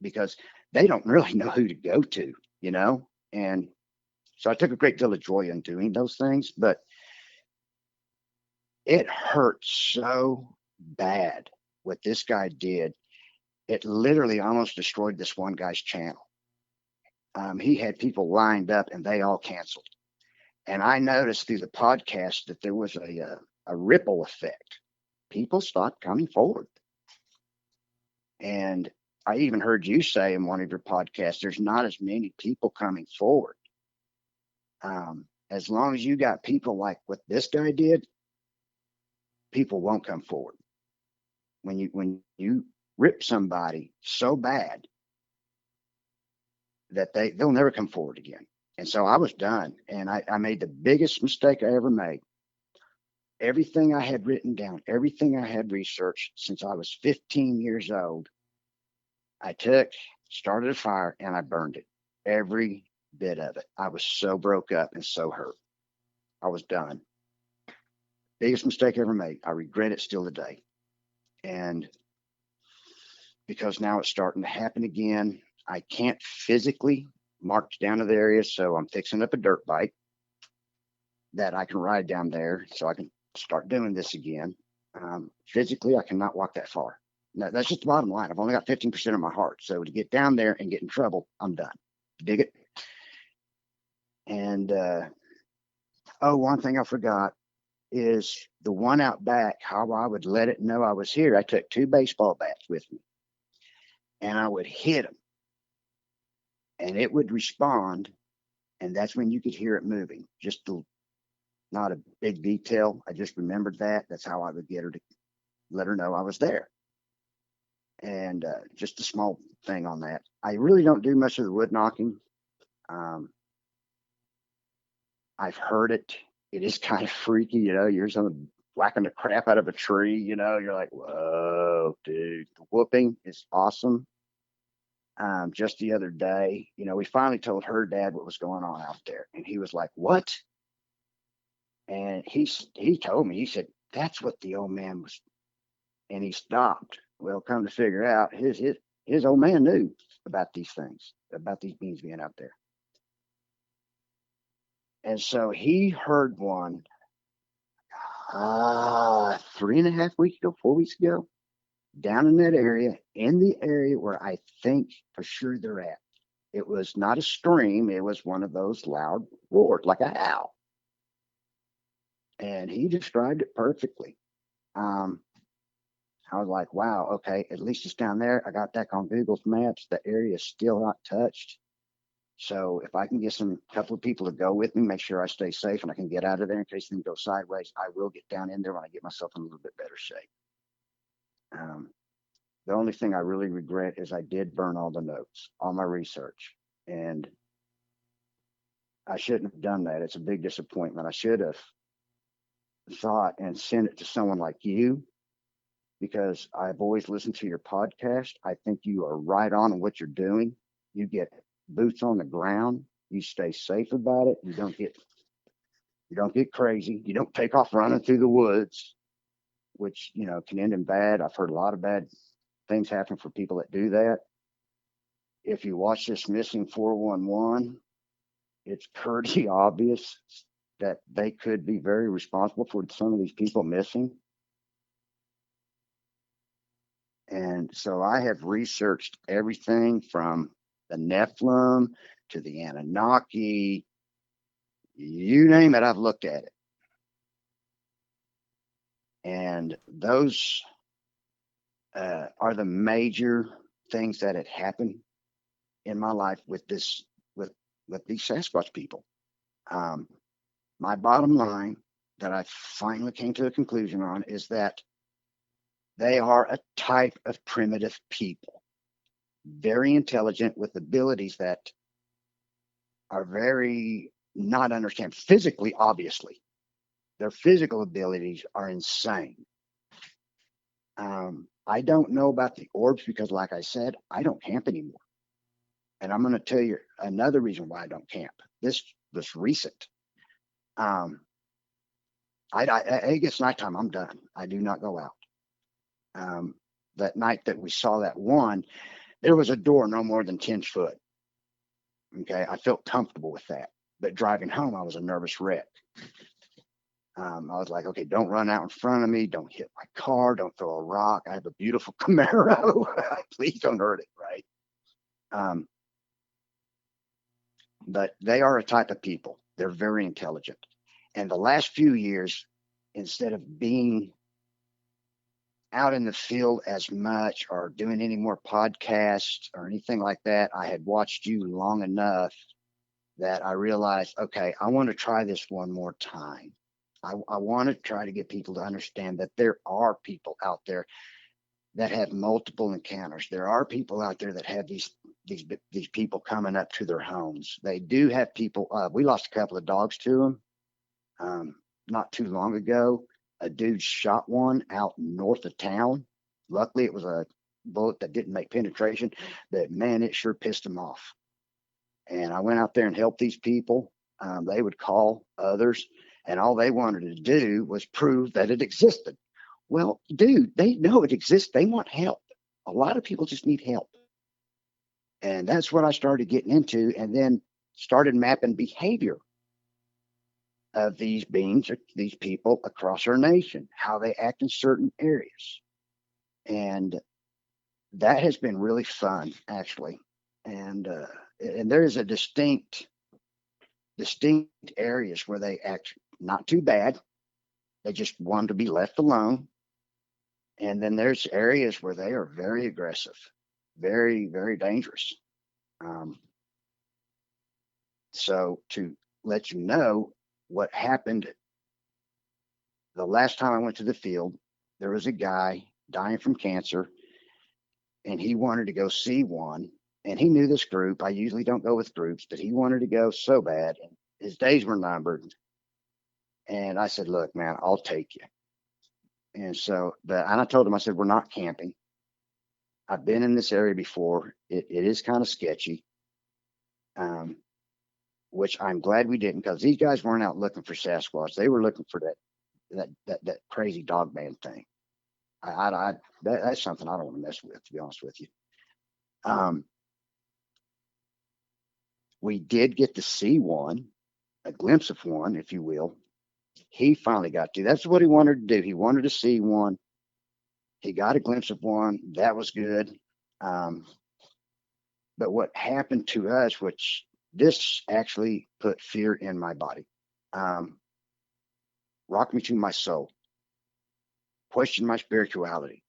Speaker 2: because they don't really know who to go to, And so I took a great deal of joy in doing those things, but it hurt so bad what this guy did. It literally almost destroyed this one guy's channel. He had people lined up and they all canceled. And I noticed through the podcast that there was a ripple effect. People stopped coming forward. And I even heard you say in one of your podcasts, there's not as many people coming forward. As long as you got people like what this guy did, people won't come forward. When you rip somebody so bad that they'll never come forward again. And so I was done, and I made the biggest mistake I ever made. Everything I had written down, everything I had researched since I was 15 years old, I started a fire, and I burned it. Every bit of it. I was so broke up and so hurt. I was done. Biggest mistake I ever made. I regret it still today. And because now it's starting to happen again, I can't physically march down to the area, so I'm fixing up a dirt bike that I can ride down there so I can start doing this again. Physically, I cannot walk that far. No, that's just the bottom line. I've only got 15% of my heart. So to get down there and get in trouble, I'm done. Dig it? And one thing I forgot is the one out back, how I would let it know I was here. I took 2 baseball bats with me, and I would hit them, and it would respond, and that's when you could hear it moving. Not a big detail. I just remembered that. That's how I would get her to let her know I was there. And just a small thing on that. I really don't do much of the wood knocking. I've heard it. It is kind of freaky, you're whacking the crap out of a tree, you're like, whoa, dude. The whooping is awesome. Just the other day, we finally told her dad what was going on out there. And he was like, what? And he told me, he said, that's what the old man was. And he stopped. Well, come to figure out, his old man knew about these things, about these beings being out there. And so he heard one 3.5 weeks ago, 4 weeks ago, down in that area, in the area where I think for sure they're at. It was not a scream. It was one of those loud roars, like a howl. And he described it perfectly. I was like, wow, okay, at least it's down there. I got that on Google's maps. The area is still not touched. So if I can get a couple of people to go with me, make sure I stay safe and I can get out of there in case things go sideways, I will get down in there when I get myself in a little bit better shape. The only thing I really regret is I did burn all the notes, all my research, and I shouldn't have done that. It's a big disappointment. I should have thought and sent it to someone like you, because I've always listened to your podcast. I think you are right on what you're doing. You get boots on the ground. You stay safe about it. You don't get crazy. You don't take off running through the woods, which can end in bad. I've heard a lot of bad things happen for people that do that. If you watch this Missing 411, it's pretty obvious that they could be very responsible for some of these people missing. And so I have researched everything from the Nephilim to the Anunnaki. You name it, I've looked at it. And those are the major things that had happened in my life with these Sasquatch people. My bottom line that I finally came to a conclusion on is that they are a type of primitive people, very intelligent, with abilities that are very not understand physically. Obviously, their physical abilities are insane. I don't know about the orbs because, like I said, I don't camp anymore. And I'm going to tell you another reason why I don't camp. This was recent. It gets nighttime, I'm done. I do not go out. That night that we saw that one, there was a door no more than 10 foot. Okay, I felt comfortable with that. But driving home, I was a nervous wreck. I was like, okay, don't run out in front of me. Don't hit my car. Don't throw a rock. I have a beautiful Camaro. Please don't hurt it, right? but they are a type of people. They're very intelligent. And the last few years, instead of being out in the field as much or doing any more podcasts or anything like that, I had watched you long enough that I realized, okay, I want to try this one more time. I want to try to get people to understand that there are people out there that have multiple encounters. There are people out there that have these people coming up to their homes. They do have people. We lost a couple of dogs to them not too long ago. A dude shot one out north of town. Luckily, it was a bullet that didn't make penetration, but man, it sure pissed him off. And I went out there and helped these people. They would call others, and all they wanted to do was prove that it existed. Well, dude, they know it exists. They want help. A lot of people just need help. And that's what I started getting into, and then started mapping behavior of these beings, these people across our nation, how they act in certain areas. And that has been really fun, actually. And there is a distinct areas where they act not too bad. They just want to be left alone. And then there's areas where they are very aggressive, very, very dangerous. So to let you know what happened, the last time I went to the field, there was a guy dying from cancer, and he wanted to go see one. And he knew this group. I usually don't go with groups, but he wanted to go so bad. And his days were numbered. And I said, look, man, I'll take you. And so, and I told him, I said, we're not camping. I've been in this area before. It is kind of sketchy, which I'm glad we didn't, because these guys weren't out looking for Sasquatch. They were looking for that crazy dog man thing. That's something I don't want to mess with, to be honest with you. We did get to see one, a glimpse of one, if you will. He finally got to. That's what he wanted to do. He wanted to see one. He got a glimpse of one. That was good. But what happened to us, which this actually put fear in my body, rocked me to my soul, questioned my spirituality.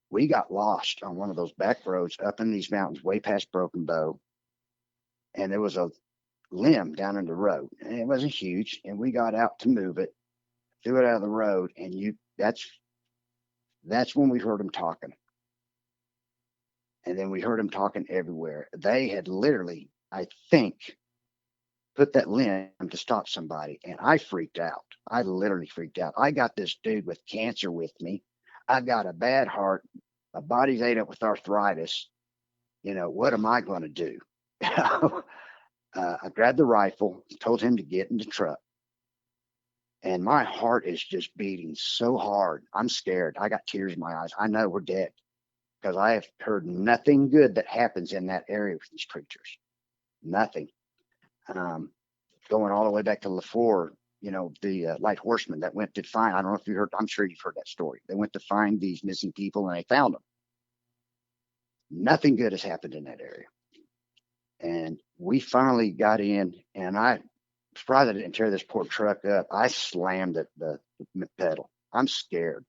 Speaker 2: We got lost on one of those back roads up in these mountains, way past Broken Bow. And there was a limb down in the road, and it wasn't huge. And we got out to move it, threw it out of the road, and that's when we heard them talking. And then we heard them talking everywhere. They had literally, I think, put that limb to stop somebody, and I freaked out. I literally freaked out. I got this dude with cancer with me. I got a bad heart. My body's ate up with arthritis. What am I going to do? I grabbed the rifle, told him to get in the truck. And my heart is just beating so hard. I'm scared. I got tears in my eyes. I know we're dead, because I have heard nothing good that happens in that area with these creatures. Nothing. Going all the way back to LaFleur, the light horseman that went to find, I don't know if you heard, I'm sure you've heard that story. They went to find these missing people, and they found them. Nothing good has happened in that area. And we finally got in, and I surprised I didn't tear this poor truck up. I slammed the pedal. I'm scared.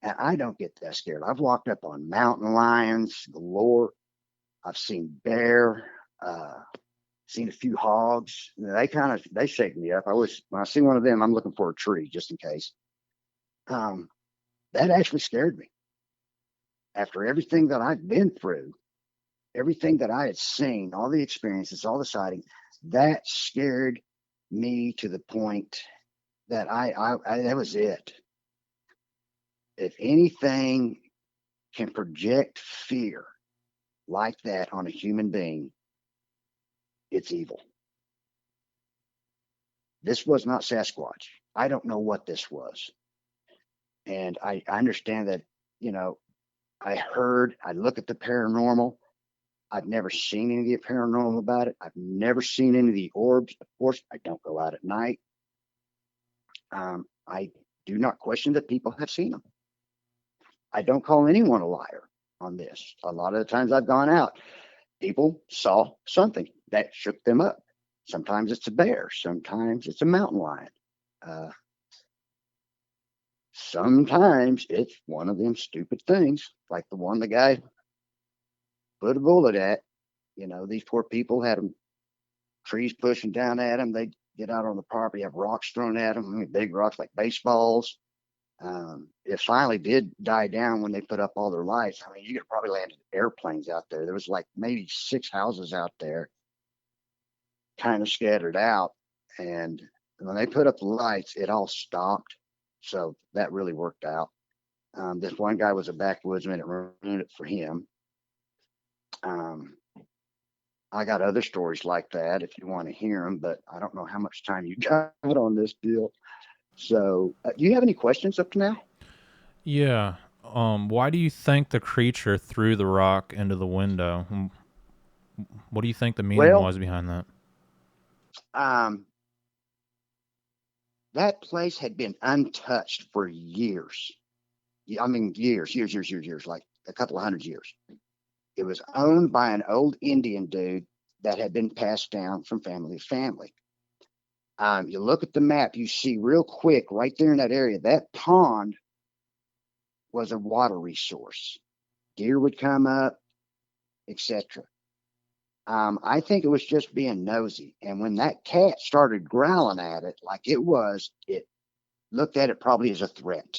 Speaker 2: And I don't get that scared. I've walked up on mountain lions galore. I've seen bear, seen a few hogs. They shake me up. When I see one of them, I'm looking for a tree just in case. That actually scared me. After everything that I've been through, everything that I had seen, all the experiences, all the sightings, that scared me to the point that that was it. If anything can project fear like that on a human being, it's evil. This was not Sasquatch. I don't know what this was. And I understand that, I look at the paranormal. I've never seen any of the paranormal about it. I've never seen any of the orbs. Of course, I don't go out at night. I do not question that people have seen them. I don't call anyone a liar on this. A lot of the times I've gone out, people saw something. that shook them up. Sometimes it's a bear. Sometimes it's a mountain lion. Sometimes it's one of them stupid things, like the one the guy put a bullet at. These poor people had them trees pushing down at them. They get out on the property, have rocks thrown at them, big rocks like baseballs. It finally did die down when they put up all their lights. I mean, you could probably landed airplanes out there. There was like maybe 6 houses out there, kind of scattered out. And when they put up the lights, it all stopped. So that really worked out. This one guy was a backwoodsman. It ruined it for him. I got other stories like that if you want to hear them, but I don't know how much time you got on this deal. So, do you have any questions up to now?
Speaker 1: Yeah. Why do you think the creature threw the rock into the window? What do you think the meaning was behind that?
Speaker 2: That place had been untouched for years. I mean, years, like a couple of 100 years. It was owned by an old Indian dude that had been passed down from family to family. You look at the map, you see real quick right there in that area, that pond was a water resource. Deer would come up, etc. I think it was just being nosy. And when that cat started growling at it like it looked at it probably as a threat.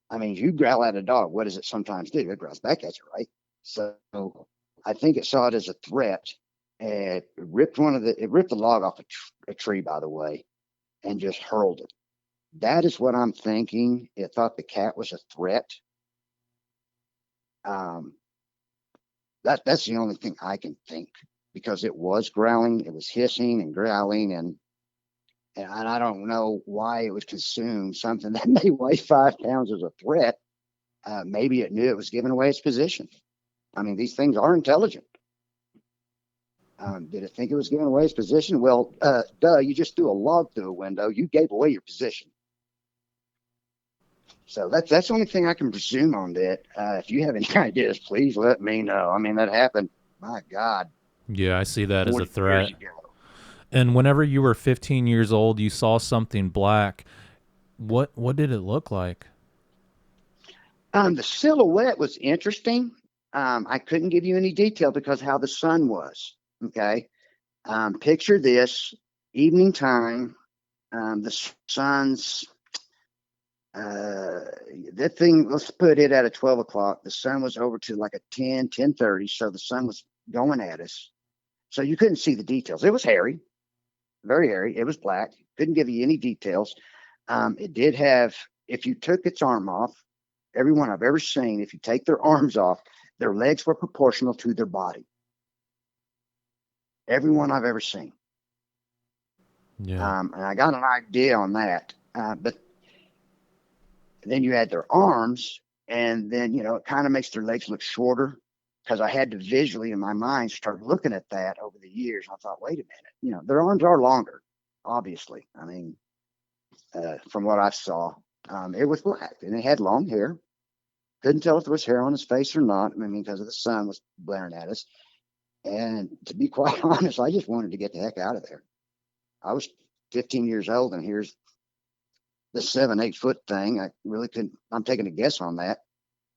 Speaker 2: I mean, you growl at a dog, what does it sometimes do? It growls back at you, right? So I think it saw it as a threat. And it ripped the log off a tree, by the way, and just hurled it. That is what I'm thinking. It thought the cat was a threat. That's the only thing I can think, because it was growling, it was hissing and growling, and I don't know why it would consume something that may weigh 5 pounds as a threat. Maybe it knew it was giving away its position. I mean, these things are intelligent. Did it think it was giving away its position? Well, you just threw a log through a window. You gave away your position. So that's the only thing I can presume on that. If you have any ideas, please let me know. I mean, that happened, my God.
Speaker 1: Yeah, I see that as a threat. And whenever you were 15 years old, you saw something black. What did it look like?
Speaker 2: The silhouette was interesting. I couldn't give you any detail because how the sun was. Okay. Picture this, evening time. The sun's, that thing, let's put it at 12 o'clock. The sun was over to like a 10:30. So the sun was going at us. So you couldn't see the details. It was hairy, very hairy. It was black. Couldn't give you any details. It did have, if you took its arm off, everyone I've ever seen, if you take their arms off, their legs were proportional to their body. Everyone I've ever seen.
Speaker 1: Yeah.
Speaker 2: And I got an idea on that. But then you add their arms, and then, it kind of makes their legs look shorter, because I had to visually in my mind start looking at that over the years. I thought, wait a minute, their arms are longer, obviously. I mean, from what I saw, it was black and it had long hair. Couldn't tell if there was hair on his face or not. I mean, because of the sun was blaring at us. And to be quite honest, I just wanted to get the heck out of there. I was 15 years old, and here's the 7-8 foot thing. I really couldn't, I'm taking a guess on that,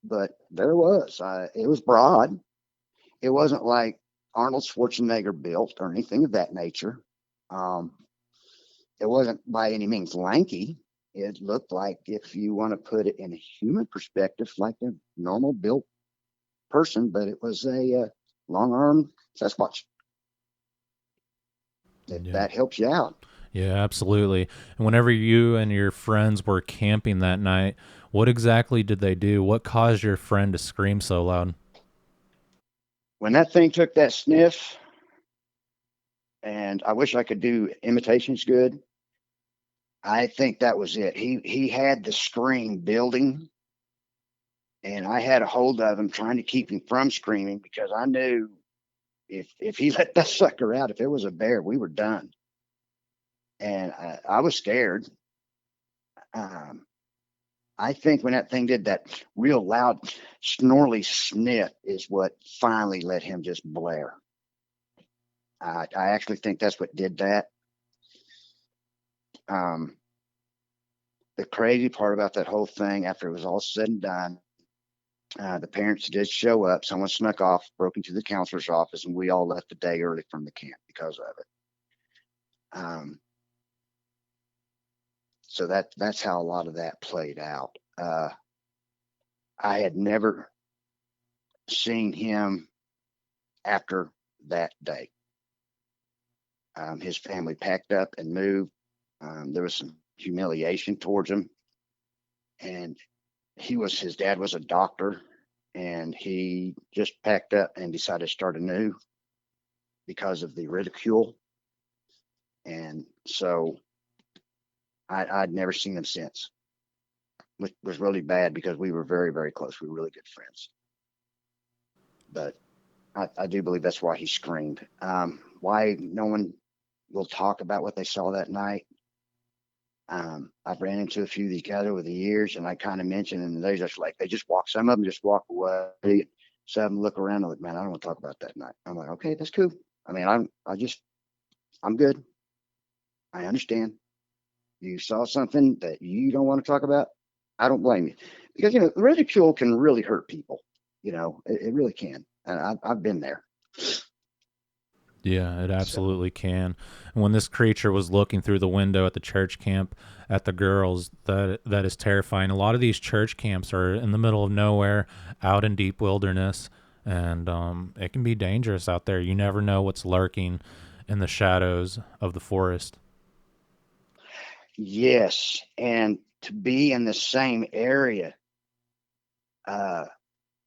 Speaker 2: but there it was. It was broad. It wasn't like Arnold Schwarzenegger built or anything of that nature. It wasn't by any means lanky. It looked like, if you want to put it in a human perspective, like a normal built person, but it was a long-armed Sasquatch. That helps you out.
Speaker 1: Yeah, absolutely. And whenever you and your friends were camping that night, what exactly did they do? What caused your friend to scream so loud?
Speaker 2: When that thing took that sniff, and I wish I could do imitations good, I think that was it. He had the scream building, and I had a hold of him trying to keep him from screaming, because I knew if he let that sucker out, if it was a bear, we were done. And I was scared. I think when that thing did that real loud, snorly sniff is what finally let him just blare. I actually think that's what did that. Um, the crazy part about that whole thing, after it was all said and done, the parents did show up. Someone snuck off, broke into the counselor's office, and we all left a day early from the camp because of it. So that's how a lot of that played out. I had never seen him after that day. His family packed up and moved. There was some humiliation towards him, and his dad was a doctor, and he just packed up and decided to start anew because of the ridicule. And so I'd never seen him since, which was really bad because we were very, very close. We were really good friends. But I do believe that's why he screamed. Why no one will talk about what they saw that night. I've ran into a few of these guys over the years, and I kind of mentioned, and they just walk. Some of them just walk away. Some of them look around and like, man, I don't want to talk about that night. I'm like, okay, that's cool. I mean, I'm good. I understand. You saw something that you don't want to talk about. I don't blame you, because ridicule can really hurt people. It really can, and I've been there.
Speaker 1: Yeah, it absolutely can. And when this creature was looking through the window at the church camp at the girls, that is terrifying. A lot of these church camps are in the middle of nowhere, out in deep wilderness, and it can be dangerous out there. You never know what's lurking in the shadows of the forest.
Speaker 2: Yes, and to be in the same area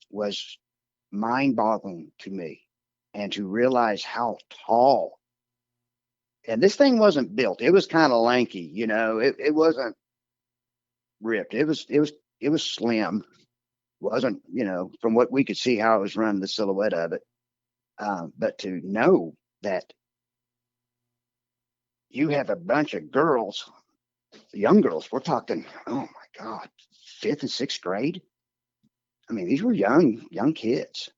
Speaker 2: was mind-boggling to me, and to realize how tall. And this thing wasn't built. It was kind of lanky, It wasn't ripped. It was slim. Wasn't, from what we could see how it was running, the silhouette of it. But to know that you have a bunch of girls, young girls, we're talking, oh my God, 5th and 6th grade. I mean, these were young kids.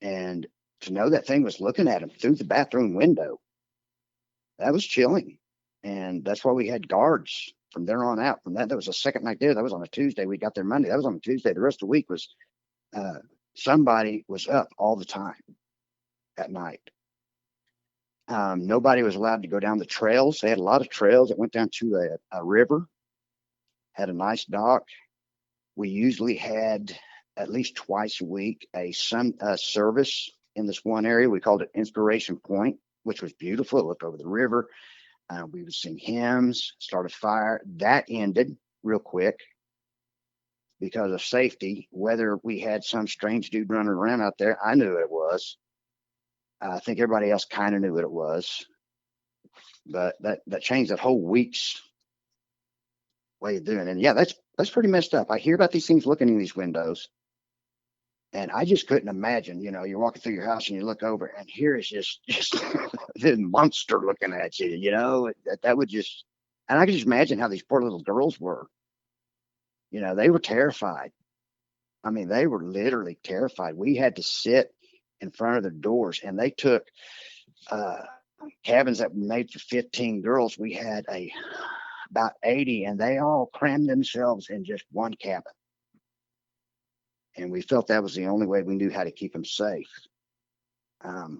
Speaker 2: And to know that thing was looking at them through the bathroom window, that was chilling. And that's why we had guards from there on out. From that was the second night there. That was on a Tuesday. We got there Monday. That was on a Tuesday. The rest of the week was somebody was up all the time at night. Nobody was allowed to go down the trails. They had a lot of trails that went down to a river, had a nice dock. We usually had at least twice a week a service in this one area. We called it Inspiration Point, which was beautiful. It looked over the river. We would sing hymns, start a fire. That ended real quick because of safety. Whether we had some strange dude running around out there, I knew it was. I think everybody else kind of knew what it was. But that changed that whole week's way of doing it. And yeah, that's pretty messed up. I hear about these things looking in these windows, and I just couldn't imagine. You're walking through your house and you look over, and here is just this monster looking at you. That would just, and I could just imagine how these poor little girls were. They were terrified. I mean, they were literally terrified. We had to sit in front of their doors, and they took cabins that were made for 15 girls. We had about 80, and they all crammed themselves in just one cabin. And we felt that was the only way we knew how to keep them safe.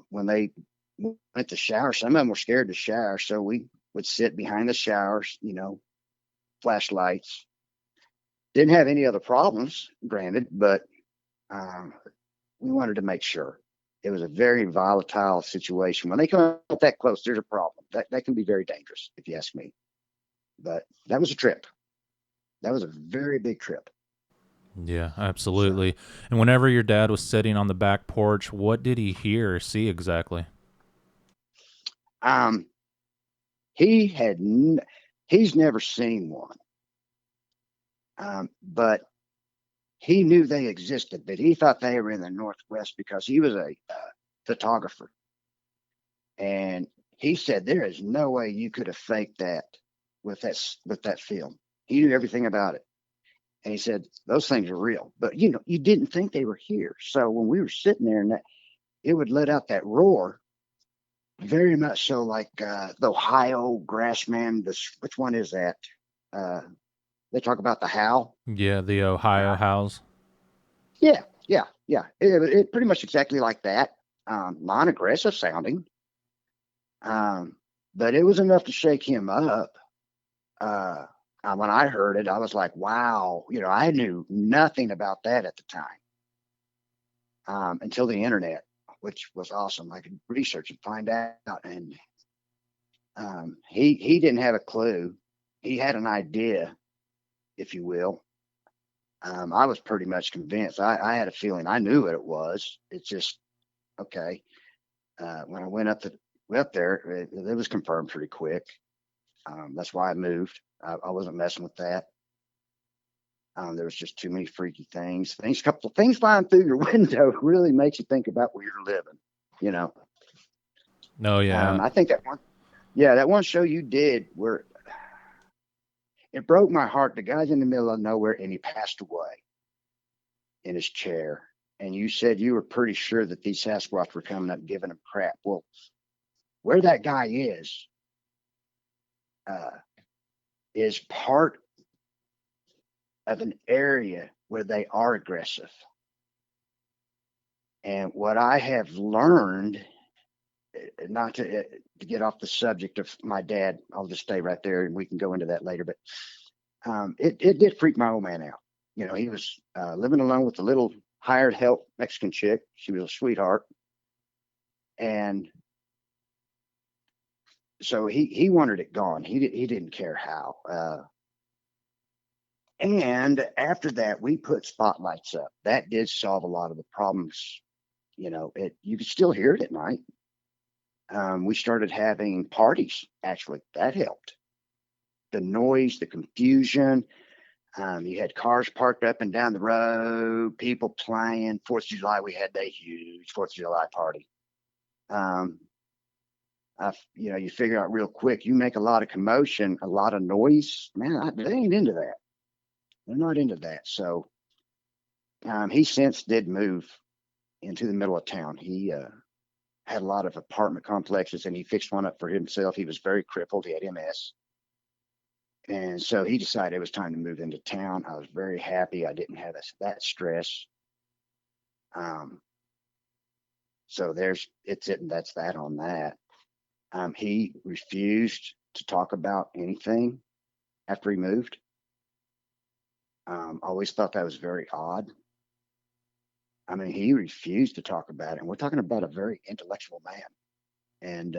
Speaker 2: When they went to shower, some of them were scared to shower, so we would sit behind the showers, flashlights. Didn't have any other problems, granted, but we wanted to make sure. It was a very volatile situation. When they come up that close, there's a problem. That can be very dangerous, if you ask me. But that was a trip. That was a very big trip.
Speaker 1: Yeah, absolutely. And whenever your dad was sitting on the back porch, what did he hear or see exactly?
Speaker 2: He's never seen one. But he knew they existed, but he thought they were in the Northwest because he was a photographer. And he said, there is no way you could have faked that with that film. He knew everything about it. And he said, those things are real, but you didn't think they were here. So when we were sitting there and it would let out that roar, very much so like the Ohio Grassman. Which one is that? Uh, they talk about the How.
Speaker 1: Yeah, the Ohio House.
Speaker 2: Yeah, yeah, yeah. It pretty much exactly like that. Non-aggressive sounding, um, but it was enough to shake him up. Uh, when I heard it, I was like, "Wow!" I knew nothing about that at the time until the internet, which was awesome. I could research and find out, and he didn't have a clue. He had an idea, if you will. I was pretty much convinced. I had a feeling. I knew what it was. It's just okay. When I went up there, it was confirmed pretty quick. That's why I moved. I wasn't messing with that. There was just too many freaky things. Couple of things flying through your window really makes you think about where you're living. You know.
Speaker 1: Oh yeah.
Speaker 2: I think that one show you did where it broke my heart. The guy's in the middle of nowhere and he passed away in his chair. And you said you were pretty sure that these Sasquatch were coming up giving him crap. Well, where that guy uh, is part of an area where they are aggressive. And what I have learned, not to get off the subject of my dad, I'll just stay right there and we can go into that later. But it did freak my old man out. He was living alone with a little hired help Mexican chick. She was a sweetheart. And so he wanted it gone. He didn't care how. And after that, we put spotlights up. That did solve a lot of the problems. You could still hear it at night. We started having parties. Actually, that helped. The noise, the confusion. You had cars parked up and down the road, people playing. 4th of July, we had that huge 4th of July party. You figure out real quick, you make a lot of commotion, a lot of noise. Man, they ain't into that. They're not into that. So he since did move into the middle of town. He had a lot of apartment complexes and he fixed one up for himself. He was very crippled. He had MS. And so he decided it was time to move into town. I was very happy. I didn't have that stress. So that's that on that. He refused to talk about anything after he moved. Always thought that was very odd. I mean, he refused to talk about it. And we're talking about a very intellectual man. And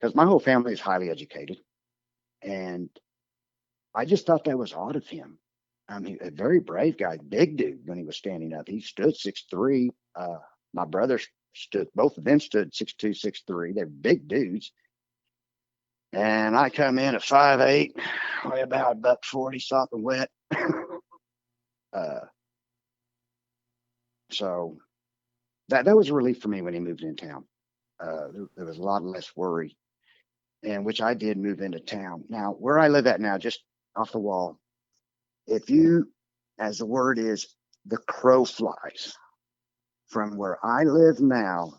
Speaker 2: because my whole family is highly educated. And I just thought that was odd of him. A very brave guy, big dude when he was standing up. He stood 6'3". My brother both of them stood 6'2", 6'3". They're big dudes. And I come in at 5'8", weigh about $140, sopping wet. So that was a relief for me when he moved into town. There was a lot less worry, and which I did move into town. Now, where I live at now, just off the wall, if you, as the word is, the crow flies, from where I live now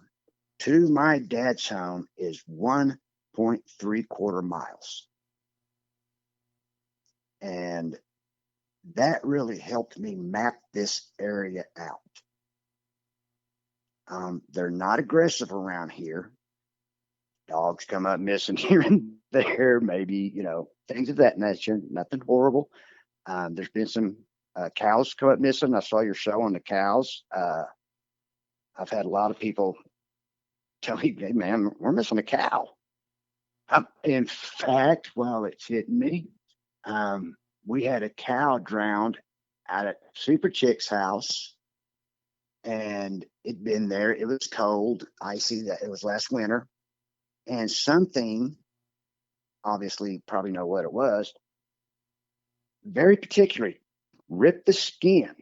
Speaker 2: to my dad's home is 1.75 miles. And that really helped me map this area out. They're not aggressive around here. Dogs come up missing here and there, maybe, things of that nature, nothing horrible. There's been some cows come up missing. I saw your show on the cows. I've had a lot of people tell me, hey, man, we're missing a cow. In fact, while it's hitting me, we had a cow drowned out at Super Chick's house, and it'd been there. It was cold, icy. That it was last winter, and something, obviously, probably know what it was. Very particularly, ripped the skin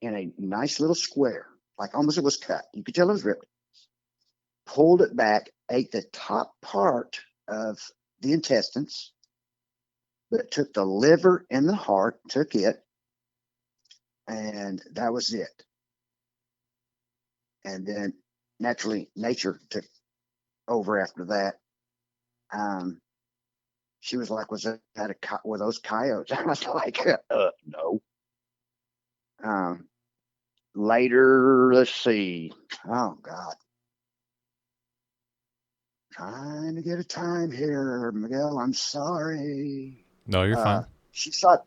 Speaker 2: in a nice little square, like almost it was cut. You could tell it was ripped. Pulled it back, ate the top part of the intestines, but took the liver and the heart, took it, and that was it. And then naturally, nature took over after that. She was like, were those coyotes? I was like, no. Later, let's see. Oh God, trying to get a time here, Miguel. I'm sorry.
Speaker 1: No, you're fine.
Speaker 2: She shot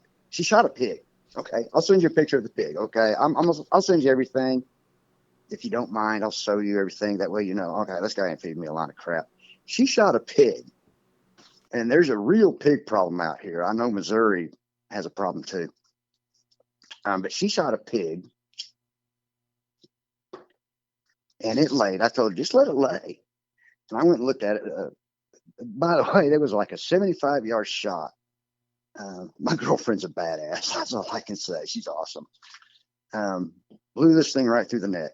Speaker 2: a pig. Okay, I'll send you a picture of the pig. Okay, I'll send you everything. If you don't mind, I'll show you everything. That way, okay, this guy ain't feeding me a lot of crap. She shot a pig, and there's a real pig problem out here. I know Missouri has a problem too. But she shot a pig, and it laid. I told her, just let it lay. And I went and looked at it. By the way, there was like a 75-yard shot. My girlfriend's a badass. That's all I can say. She's awesome. Blew this thing right through the neck.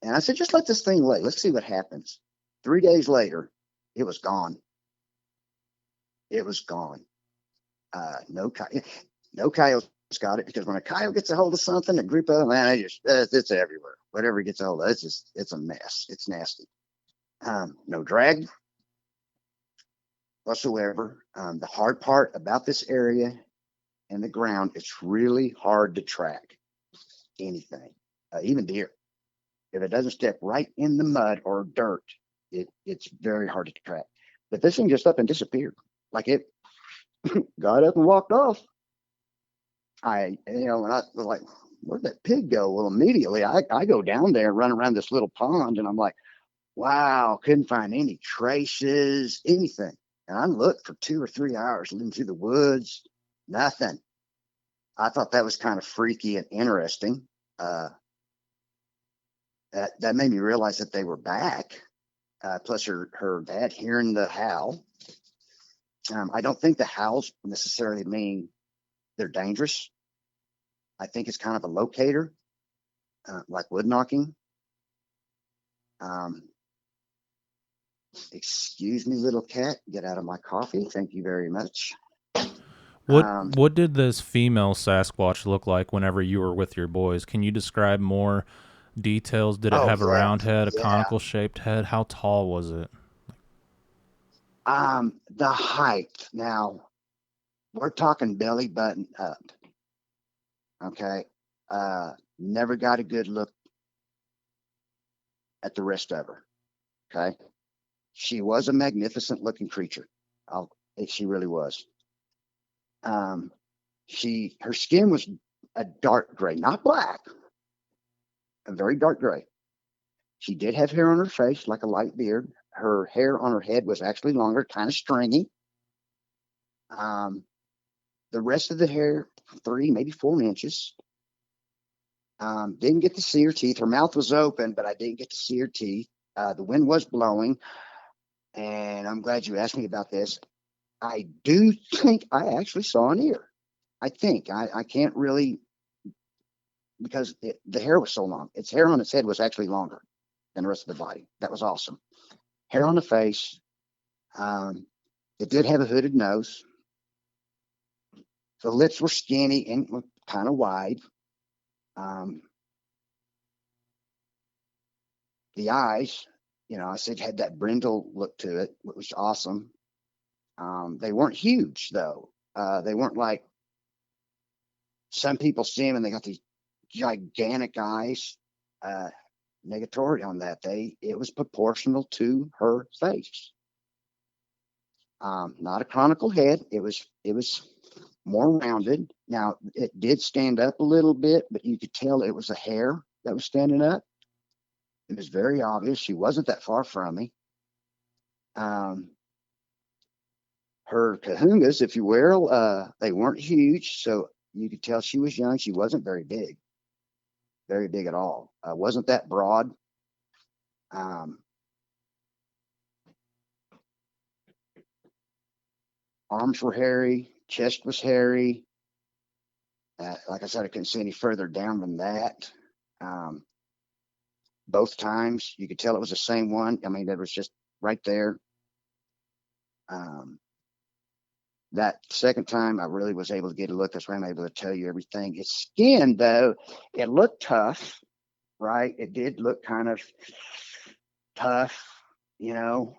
Speaker 2: And I said, just let this thing lay. Let's see what happens. 3 days later, it was gone. It was gone. No coyotes got it, because when a coyote gets a hold of something, a group of them, man, it's everywhere. Whatever it gets a hold of, it's a mess. It's nasty. No drag whatsoever. The hard part about this area and the ground, it's really hard to track anything, even deer. If it doesn't step right in the mud or dirt, it's very hard to track. But this thing just up and disappeared. Like it got up and walked off. And I was like, where'd that pig go? Well, immediately I go down there and run around this little pond, and I'm like, wow, couldn't find any traces, anything. And I looked for 2 or 3 hours looking through the woods, nothing. I thought that was kind of freaky and interesting. That made me realize that they were back. Plus her dad hearing the howl. I don't think the howls necessarily mean they're dangerous. I think it's kind of a locator, like wood knocking. Excuse me, little cat, get out of my coffee. Thank you very much.
Speaker 1: What did this female Sasquatch look like whenever you were with your boys? Can you describe more details? Did it have a round head, a conical shaped head? How tall was it?
Speaker 2: The height. Now, we're talking belly button up. Okay. Never got a good look at the rest of her. Okay. She was a magnificent looking creature. She really was. Her skin was a dark gray, not black, a very dark gray. She did have hair on her face, like a light beard. Her hair on her head was actually longer, kind of stringy. The rest of the hair, 3, maybe 4 inches. Didn't get to see her teeth. Her mouth was open, but I didn't get to see her teeth. The wind was blowing, and I'm glad you asked me about this. I do think I actually saw an ear. I think. I can't really, because the hair was so long. Its hair on its head was actually longer than the rest of the body. That was awesome. Hair on the face. It did have a hooded nose. The lips were skinny and kind of wide. The eyes, I said, had that brindle look to it, which was awesome. They weren't huge, though. They weren't like some people see them and they got these gigantic eyes. Negatory on that. It was proportional to her face. Not a conical head. It was more rounded. Now, it did stand up a little bit, but you could tell it was a hair that was standing up. It was very obvious. She wasn't that far from me. Her kahungas, if you will, they weren't huge, so you could tell she was young. She wasn't very big at all. Wasn't that broad. Arms were hairy, chest was hairy. Like I said, I couldn't see any further down than that. Both times, you could tell it was the same one. I mean, it was just right there. That second time, I really was able to get a look. That's why I'm able to tell you everything. Its skin, though, it looked tough, right? It did look kind of tough. you know,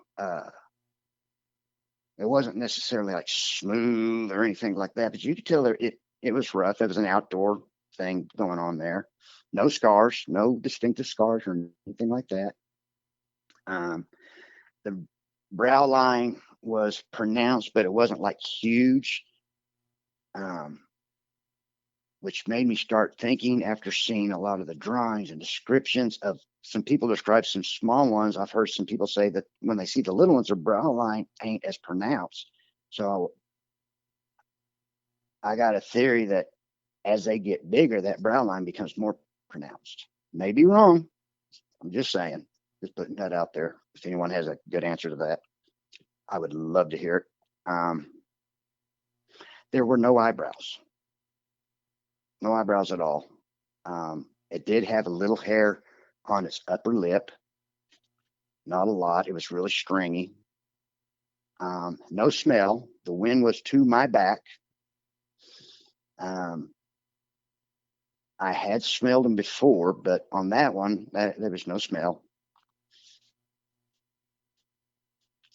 Speaker 2: it wasn't necessarily like smooth or anything like that, but you could tell it was rough. It was an outdoor thing going on there. No scars, no distinctive scars or anything like that. Um, the brow line was pronounced, but it wasn't like huge, um, which made me start thinking after seeing a lot of the drawings and descriptions of some people describe some small ones. I've heard some people say that when they see the little ones, their brow line ain't as pronounced. So I got a theory that as they get bigger, that brow line becomes more pronounced. Maybe wrong. I'm just saying, just putting that out there. If anyone has a good answer to that, I would love to hear it. There were no eyebrows, no eyebrows at all. It did have a little hair on its upper lip, not a lot. It was really stringy. No smell. The wind was to my back. I had smelled them before, but on that one, there was no smell.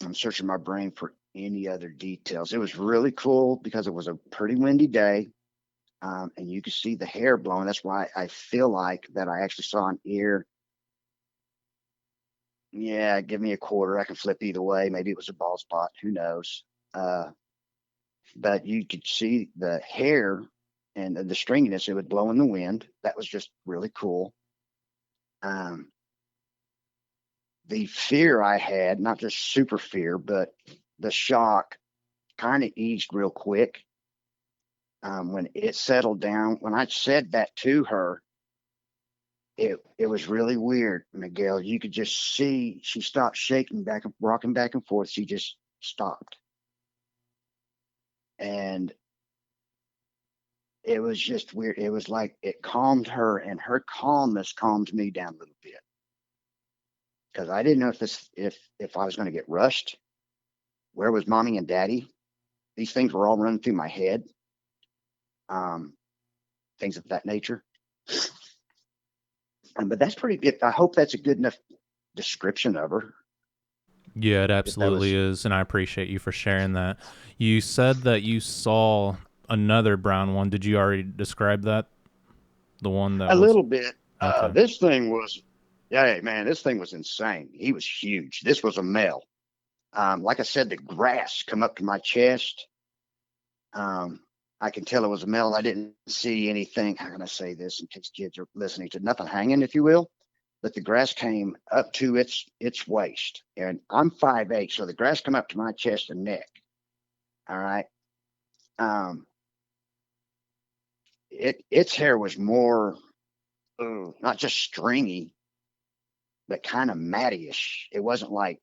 Speaker 2: I'm searching my brain for any other details. It was really cool because it was a pretty windy day, and you could see the hair blowing. That's why I feel like that I actually saw an ear. Yeah, give me a quarter. I can flip either way. Maybe it was a bald spot. Who knows? But you could see the hair and the stringiness. It would blow in the wind. That was just really cool. The fear I had, not just super fear, but the shock kind of eased real quick when it settled down. When I said that to her, it was really weird, Miguel. You could just see she stopped shaking back and rocking back and forth. She just stopped. And it was just weird. It was like it calmed her, and her calmness calmed me down a little bit. Because I didn't know if I was going to get rushed. Where was mommy and daddy? These things were all running through my head. Things of that nature. But that's pretty good. I hope that's a good enough description of her.
Speaker 1: Yeah, it absolutely is, and I appreciate you for sharing that. You said that you saw another brown one. Did you already describe that? The one that
Speaker 2: A
Speaker 1: was
Speaker 2: little bit.
Speaker 1: okay.
Speaker 2: This thing was, yeah, man, this thing was insane. He was huge. This was a male. Like I said, the grass come up to my chest. I can tell it was a male. I didn't see anything. How can I say this in case kids are listening to nothing hanging, if you will? But the grass came up to its waist, and I'm 5'8", so the grass come up to my chest and neck. All right. Its hair was more, not just stringy, but kind of mattyish. It wasn't like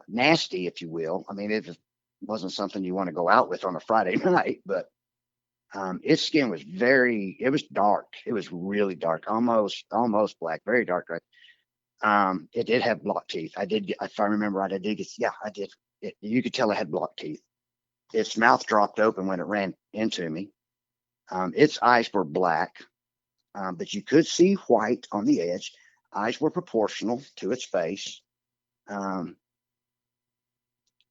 Speaker 2: nasty, if you will. I mean, it wasn't something you want to go out with on a Friday night, but its skin was it was dark. It was really dark, almost black, very dark. Right. It did have block teeth. If I remember right, I did. You could tell it had block teeth. Its mouth dropped open when it ran into me. Its eyes were black, but you could see white on the edge. Eyes were proportional to its face.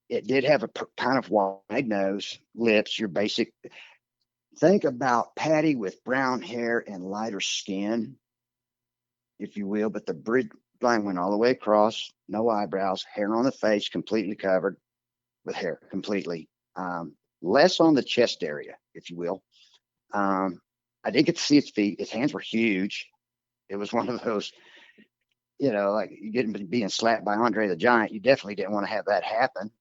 Speaker 2: It did have a kind of wide nose, lips, your basic. Think about Patty with brown hair and lighter skin, if you will, but the bridge line went all the way across, no eyebrows, hair on the face, completely covered with hair, completely. Less on the chest area, if you will. I did get to see its feet. Its hands were huge. It was one of those, like you getting being slapped by Andre the Giant. You definitely didn't want to have that happen.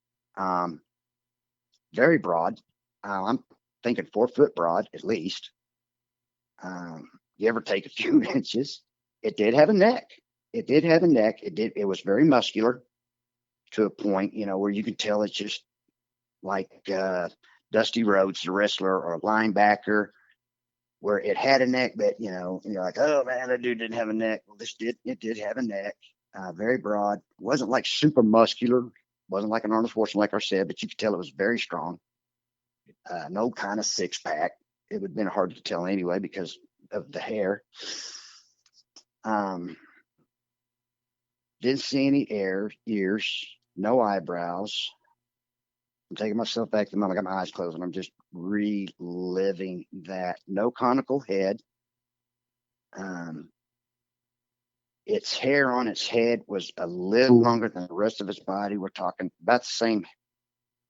Speaker 2: Very broad. I'm thinking 4 foot broad at least. Give or take a few inches. It did have a neck. It was very muscular to a point, where you can tell it's just like Dusty Rhodes, the wrestler or linebacker, where it had a neck, but you're like, oh man, that dude didn't have a neck. Well, it did have a neck, very broad. It wasn't like super muscular. Wasn't like an Arnold Schwarzenegger, like I said, but you could tell it was very strong. No kind of 6-pack. It would have been hard to tell anyway because of the hair. Didn't see any ears, no eyebrows. I'm taking myself back to the moment. I got my eyes closed and I'm just reliving that. No conical head. Its hair on its head was a little longer than the rest of its body. We're talking about the same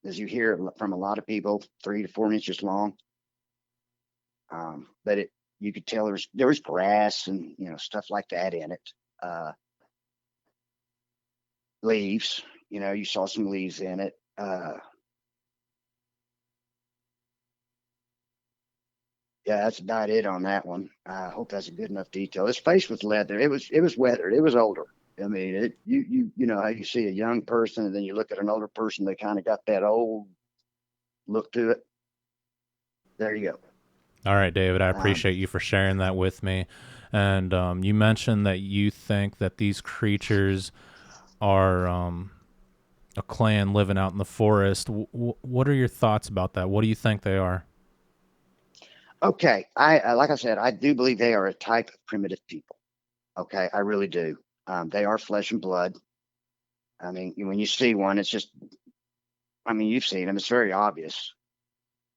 Speaker 2: as you hear from a lot of people, 3 to 4 inches long. But you could tell there was grass and stuff like that in it. Leaves, you saw some leaves in it. Yeah, that's about it on that one. I hope that's a good enough detail. His face was leather. It was weathered. It was older. I mean, you know how you see a young person and then you look at an older person, they kind of got that old look to it. There you go.
Speaker 1: All right, David, I appreciate you for sharing that with me. And you mentioned that you think that these creatures are a clan living out in the forest. What are your thoughts about that? What do you think they are?
Speaker 2: Okay, I like I said, I do believe they are a type of primitive people. Okay, I really do. They are flesh and blood. I mean, when you see one, it's just, I mean, you've seen them. It's very obvious.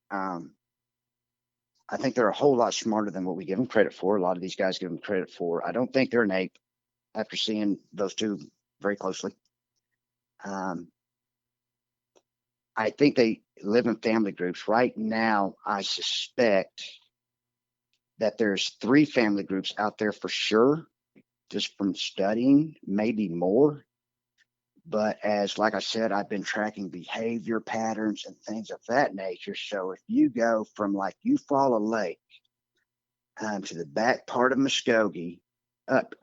Speaker 2: I think they're a whole lot smarter than what we give them credit for. A lot of these guys give them credit for. I don't think they're an ape after seeing those two very closely. I think they live in family groups. Right now, I suspect that there's 3 family groups out there for sure, just from studying, maybe more. But like I said, I've been tracking behavior patterns and things of that nature. So if you go from like Eufaula Lake to the back part of Muskogee, up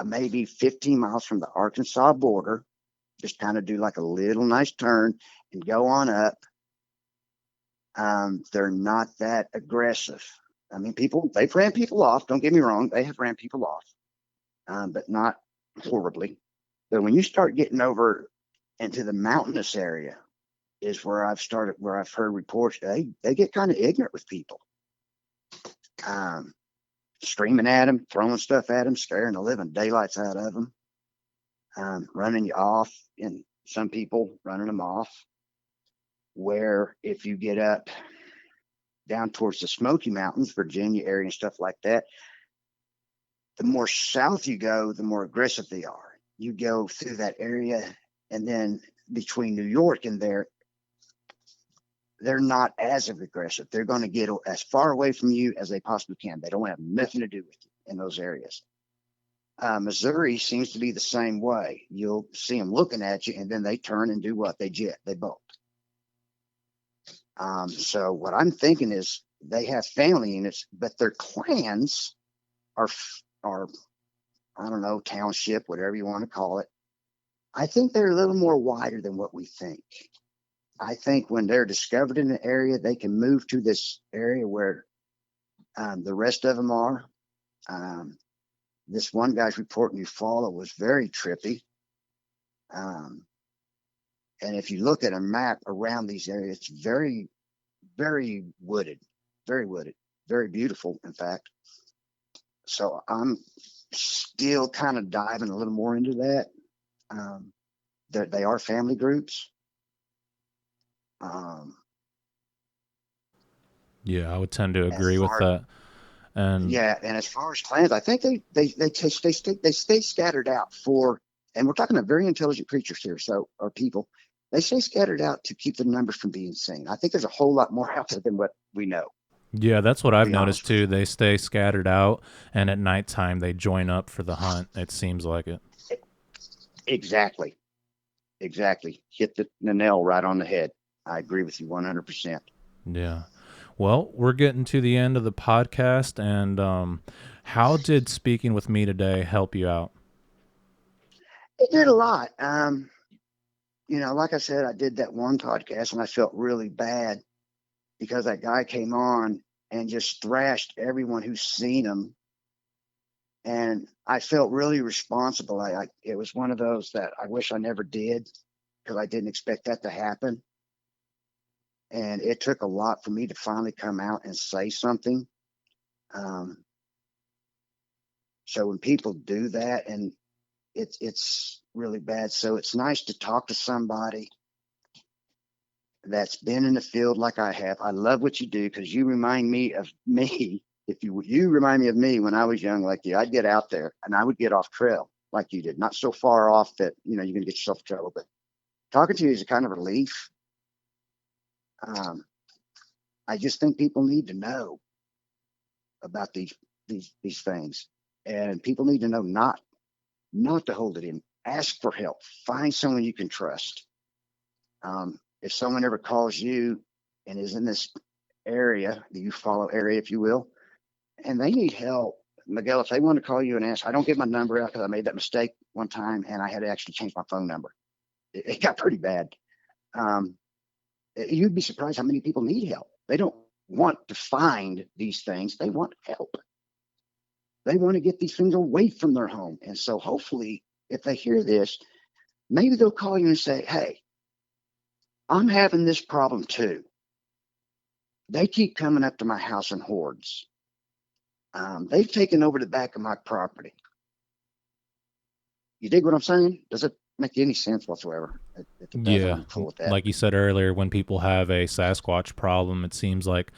Speaker 2: maybe 15 miles from the Arkansas border, just kind of do like a little nice turn and go on up. They're not that aggressive. I mean, they've ran people off. Don't get me wrong. They have ran people off, but not horribly. But when you start getting over into the mountainous area is where I've heard reports. They get kind of ignorant with people. Screaming at them, throwing stuff at them, scaring the living daylights out of them, running you off, and some people running them off. Where if you get up down towards the Smoky Mountains, Virginia area and stuff like that, the more south you go, the more aggressive they are. You go through that area, and then between New York and there, they're not as aggressive. They're going to get as far away from you as they possibly can. They don't have nothing to do with you in those areas. Missouri seems to be the same way. You'll see them looking at you, and then they turn and do what? They bolt. So what I'm thinking is they have family units, but their clans are I don't know, township, whatever you want to call it. I think they're a little more wider than what we think. I think when they're discovered in an area, they can move to this area where the rest of them are. This one guy's report in Eufaula was very trippy. And if you look at a map around these areas, it's very, very wooded, very beautiful, in fact. So I'm still kind of diving a little more into that. They are family groups.
Speaker 1: Yeah, I would tend to agree with that. And
Speaker 2: yeah, and as far as clans, I think they stay scattered out and we're talking about very intelligent creatures here, or people. They stay scattered out to keep the numbers from being seen. I think there's a whole lot more out there than what we know.
Speaker 1: Yeah, that's what I've noticed too. They stay scattered out, and at nighttime they join up for the hunt. It seems like it.
Speaker 2: Exactly. Hit the nail right on the head. I agree with you 100%.
Speaker 1: Yeah. Well, we're getting to the end of the podcast, and how did speaking with me today help you out?
Speaker 2: It did a lot. Like I said, I did that one podcast, and I felt really bad because that guy came on and just thrashed everyone who's seen him. And I felt really responsible. It was one of those that I wish I never did because I didn't expect that to happen. And it took a lot for me to finally come out and say something. So when people do that, and it's really bad. So it's nice to talk to somebody that's been in the field like I have. I love what you do because you remind me of me. If you remind me of me when I was young like you, I'd get out there and I would get off trail like you did, not so far off that you can get yourself in trouble. But talking to you is a kind of relief. Um, I just think people need to know about these things, and people need to know not to hold it in. Ask for help. Find someone you can trust. If someone ever calls you and is in this area that you follow area, if you will, and they need help, Miguel, if they want to call you and ask, I don't get my number out because I made that mistake one time and I had to actually change my phone number. It got pretty bad. You'd be surprised how many people need help. They don't want to find these things. They want help. They want to get these things away from their home. And so hopefully, if they hear this, maybe they'll call you and say, hey, I'm having this problem too. They keep coming up to my house in hordes. They've taken over the back of my property. You dig what I'm saying? Does it make any sense whatsoever? If it doesn't,
Speaker 1: Yeah,
Speaker 2: I'm cool with that.
Speaker 1: like you said earlier, when people have a Sasquatch problem, it seems like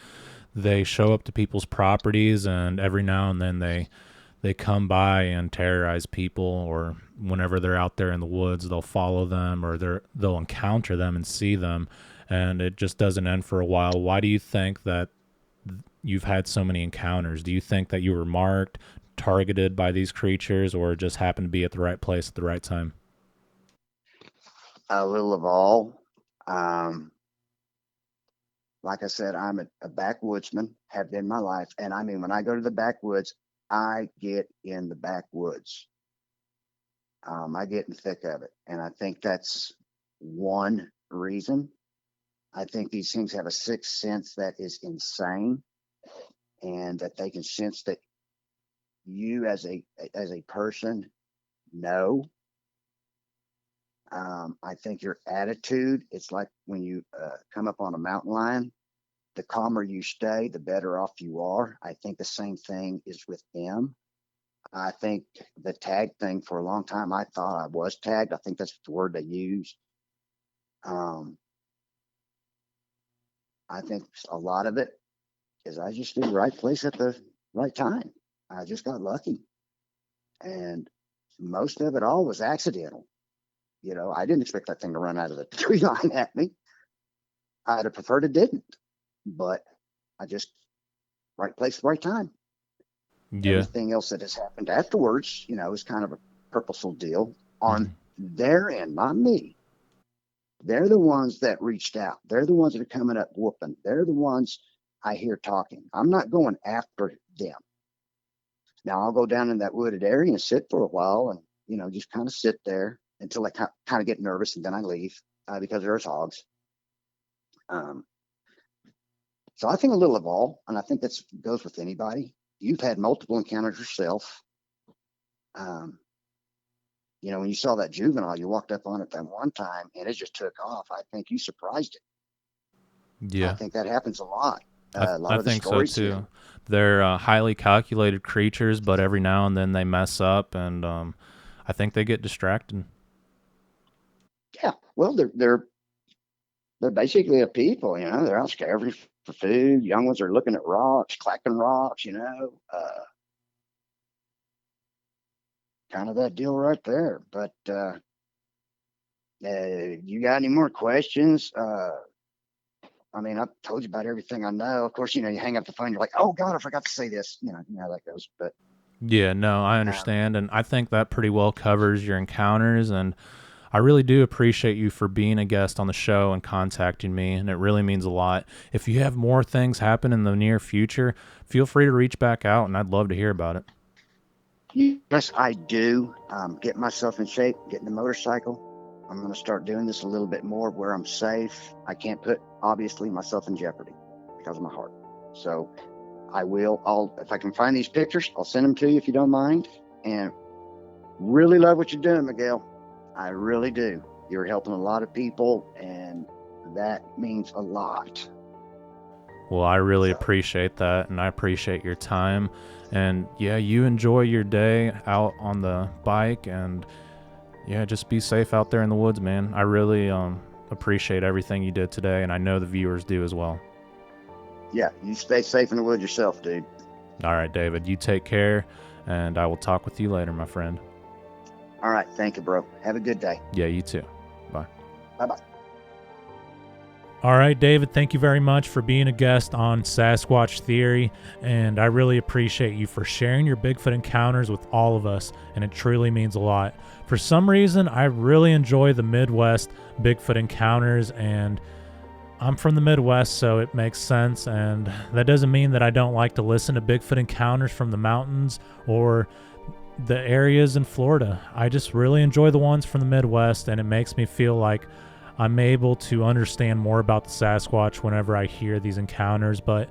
Speaker 1: they show up to people's properties, and every now and then they come by and terrorize people, or whenever they're out there in the woods, they'll follow them, or they'll encounter them and see them, and it just doesn't end for a while. Why do you think that you've had so many encounters? Do you think that you were marked, targeted by these creatures, or just happened to be at the right place at the right time?
Speaker 2: A little of all. Like I said, I'm a backwoodsman, have been my life. And I mean, when I go to the backwoods, I get in the backwoods. I get in the thick of it. And I think that's one reason. I think these things have a sixth sense that is insane, and that they can sense that you as a person know. I think your attitude, it's like when you come up on a mountain lion, the calmer you stay, the better off you are. I think the same thing is with them. I think the tag thing, for a long time, I thought I was tagged. I think that's the word they use. Um, I think a lot of it is I just did the right place at the right time. I just got lucky. And most of it all was accidental. I didn't expect that thing to run out of the tree line at me. I'd have preferred it didn't, but I just, right place, right time.
Speaker 1: Yeah.
Speaker 2: Everything else that has happened afterwards, is kind of a purposeful deal on their end, not me. They're the ones that reached out. They're the ones that are coming up whooping. They're the ones I hear talking. I'm not going after them. Now I'll go down in that wooded area and sit for a while and, just kind of sit there until I kind of get nervous, and then I leave because there's hogs. So I think a little of all, and I think that goes with anybody. You've had multiple encounters yourself. When you saw that juvenile, you walked up on it that one time and it just took off. I think you surprised it. I
Speaker 1: Yeah.
Speaker 2: think that happens a lot.
Speaker 1: I,
Speaker 2: A lot
Speaker 1: I
Speaker 2: of the
Speaker 1: think so
Speaker 2: stories
Speaker 1: too. They're highly calculated creatures, but every now and then they mess up, and I think they get distracted.
Speaker 2: Yeah, well, they're basically a people. They're out scavenging for food. Young ones are looking at rocks, clacking rocks. Kind of that deal right there. But you got any more questions? I mean, I've told you about everything I know. Of course, you hang up the phone, you're like, oh God, I forgot to say this. You know how that goes. But
Speaker 1: Yeah, no, I understand, and I think that pretty well covers your encounters, and I really do appreciate you for being a guest on the show and contacting me, and it really means a lot. If you have more things happen in the near future, feel free to reach back out, and I'd love to hear about it.
Speaker 2: yes, I do. Get myself in shape, getting the motorcycle. I'm going to start doing this a little bit more where I'm safe. I can't put, obviously, myself in jeopardy because of my heart. So if I can find these pictures, I'll send them to you if you don't mind. And really love what you're doing, Miguel. I really do. You're helping a lot of people, and that means a lot.
Speaker 1: Well, I really
Speaker 2: So,
Speaker 1: appreciate that, and I appreciate your time. And yeah, you enjoy your day out on the bike, and yeah, just be safe out there in the woods, man. I really appreciate everything you did today, and I know the viewers do as well.
Speaker 2: yeah, you stay safe in the woods yourself, dude.
Speaker 1: All right, David, you take care, and I will talk with you later, my friend.
Speaker 2: All right. Thank you, bro. Have a good day.
Speaker 1: Yeah, you too. Bye.
Speaker 2: Bye-bye.
Speaker 1: All right, David, thank you very much for being a guest on Sasquatch Theory, and I really appreciate you for sharing your Bigfoot encounters with all of us, and it truly means a lot. For some reason, I really enjoy the Midwest Bigfoot encounters, and I'm from the Midwest, so it makes sense, and that doesn't mean that I don't like to listen to Bigfoot encounters from the mountains or the areas in Florida. I just really enjoy the ones from the Midwest, and it makes me feel like I'm able to understand more about the Sasquatch whenever I hear these encounters. But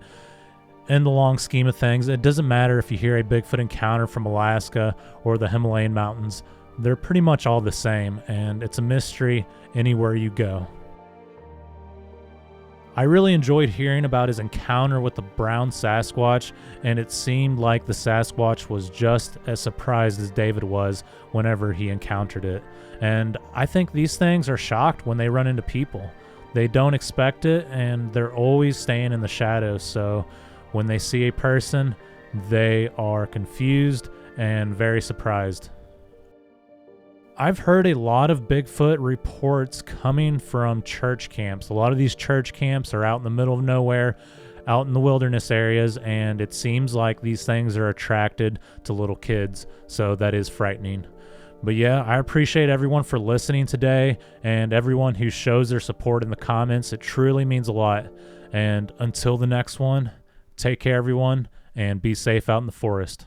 Speaker 1: in the long scheme of things, it doesn't matter if you hear a Bigfoot encounter from Alaska or the Himalayan mountains. They're pretty much all the same, and it's a mystery anywhere you go. I really enjoyed hearing about his encounter with the brown Sasquatch, and it seemed like the Sasquatch was just as surprised as David was whenever he encountered it. And I think these things are shocked when they run into people. They don't expect it, and they're always staying in the shadows, so when they see a person, they are confused and very surprised. I've heard a lot of Bigfoot reports coming from church camps. A lot of these church camps are out in the middle of nowhere, out in the wilderness areas, and it seems like these things are attracted to little kids, so that is frightening. But yeah, I appreciate everyone for listening today, and everyone who shows their support in the comments. It truly means a lot. And until the next one, take care, everyone, and be safe out in the forest.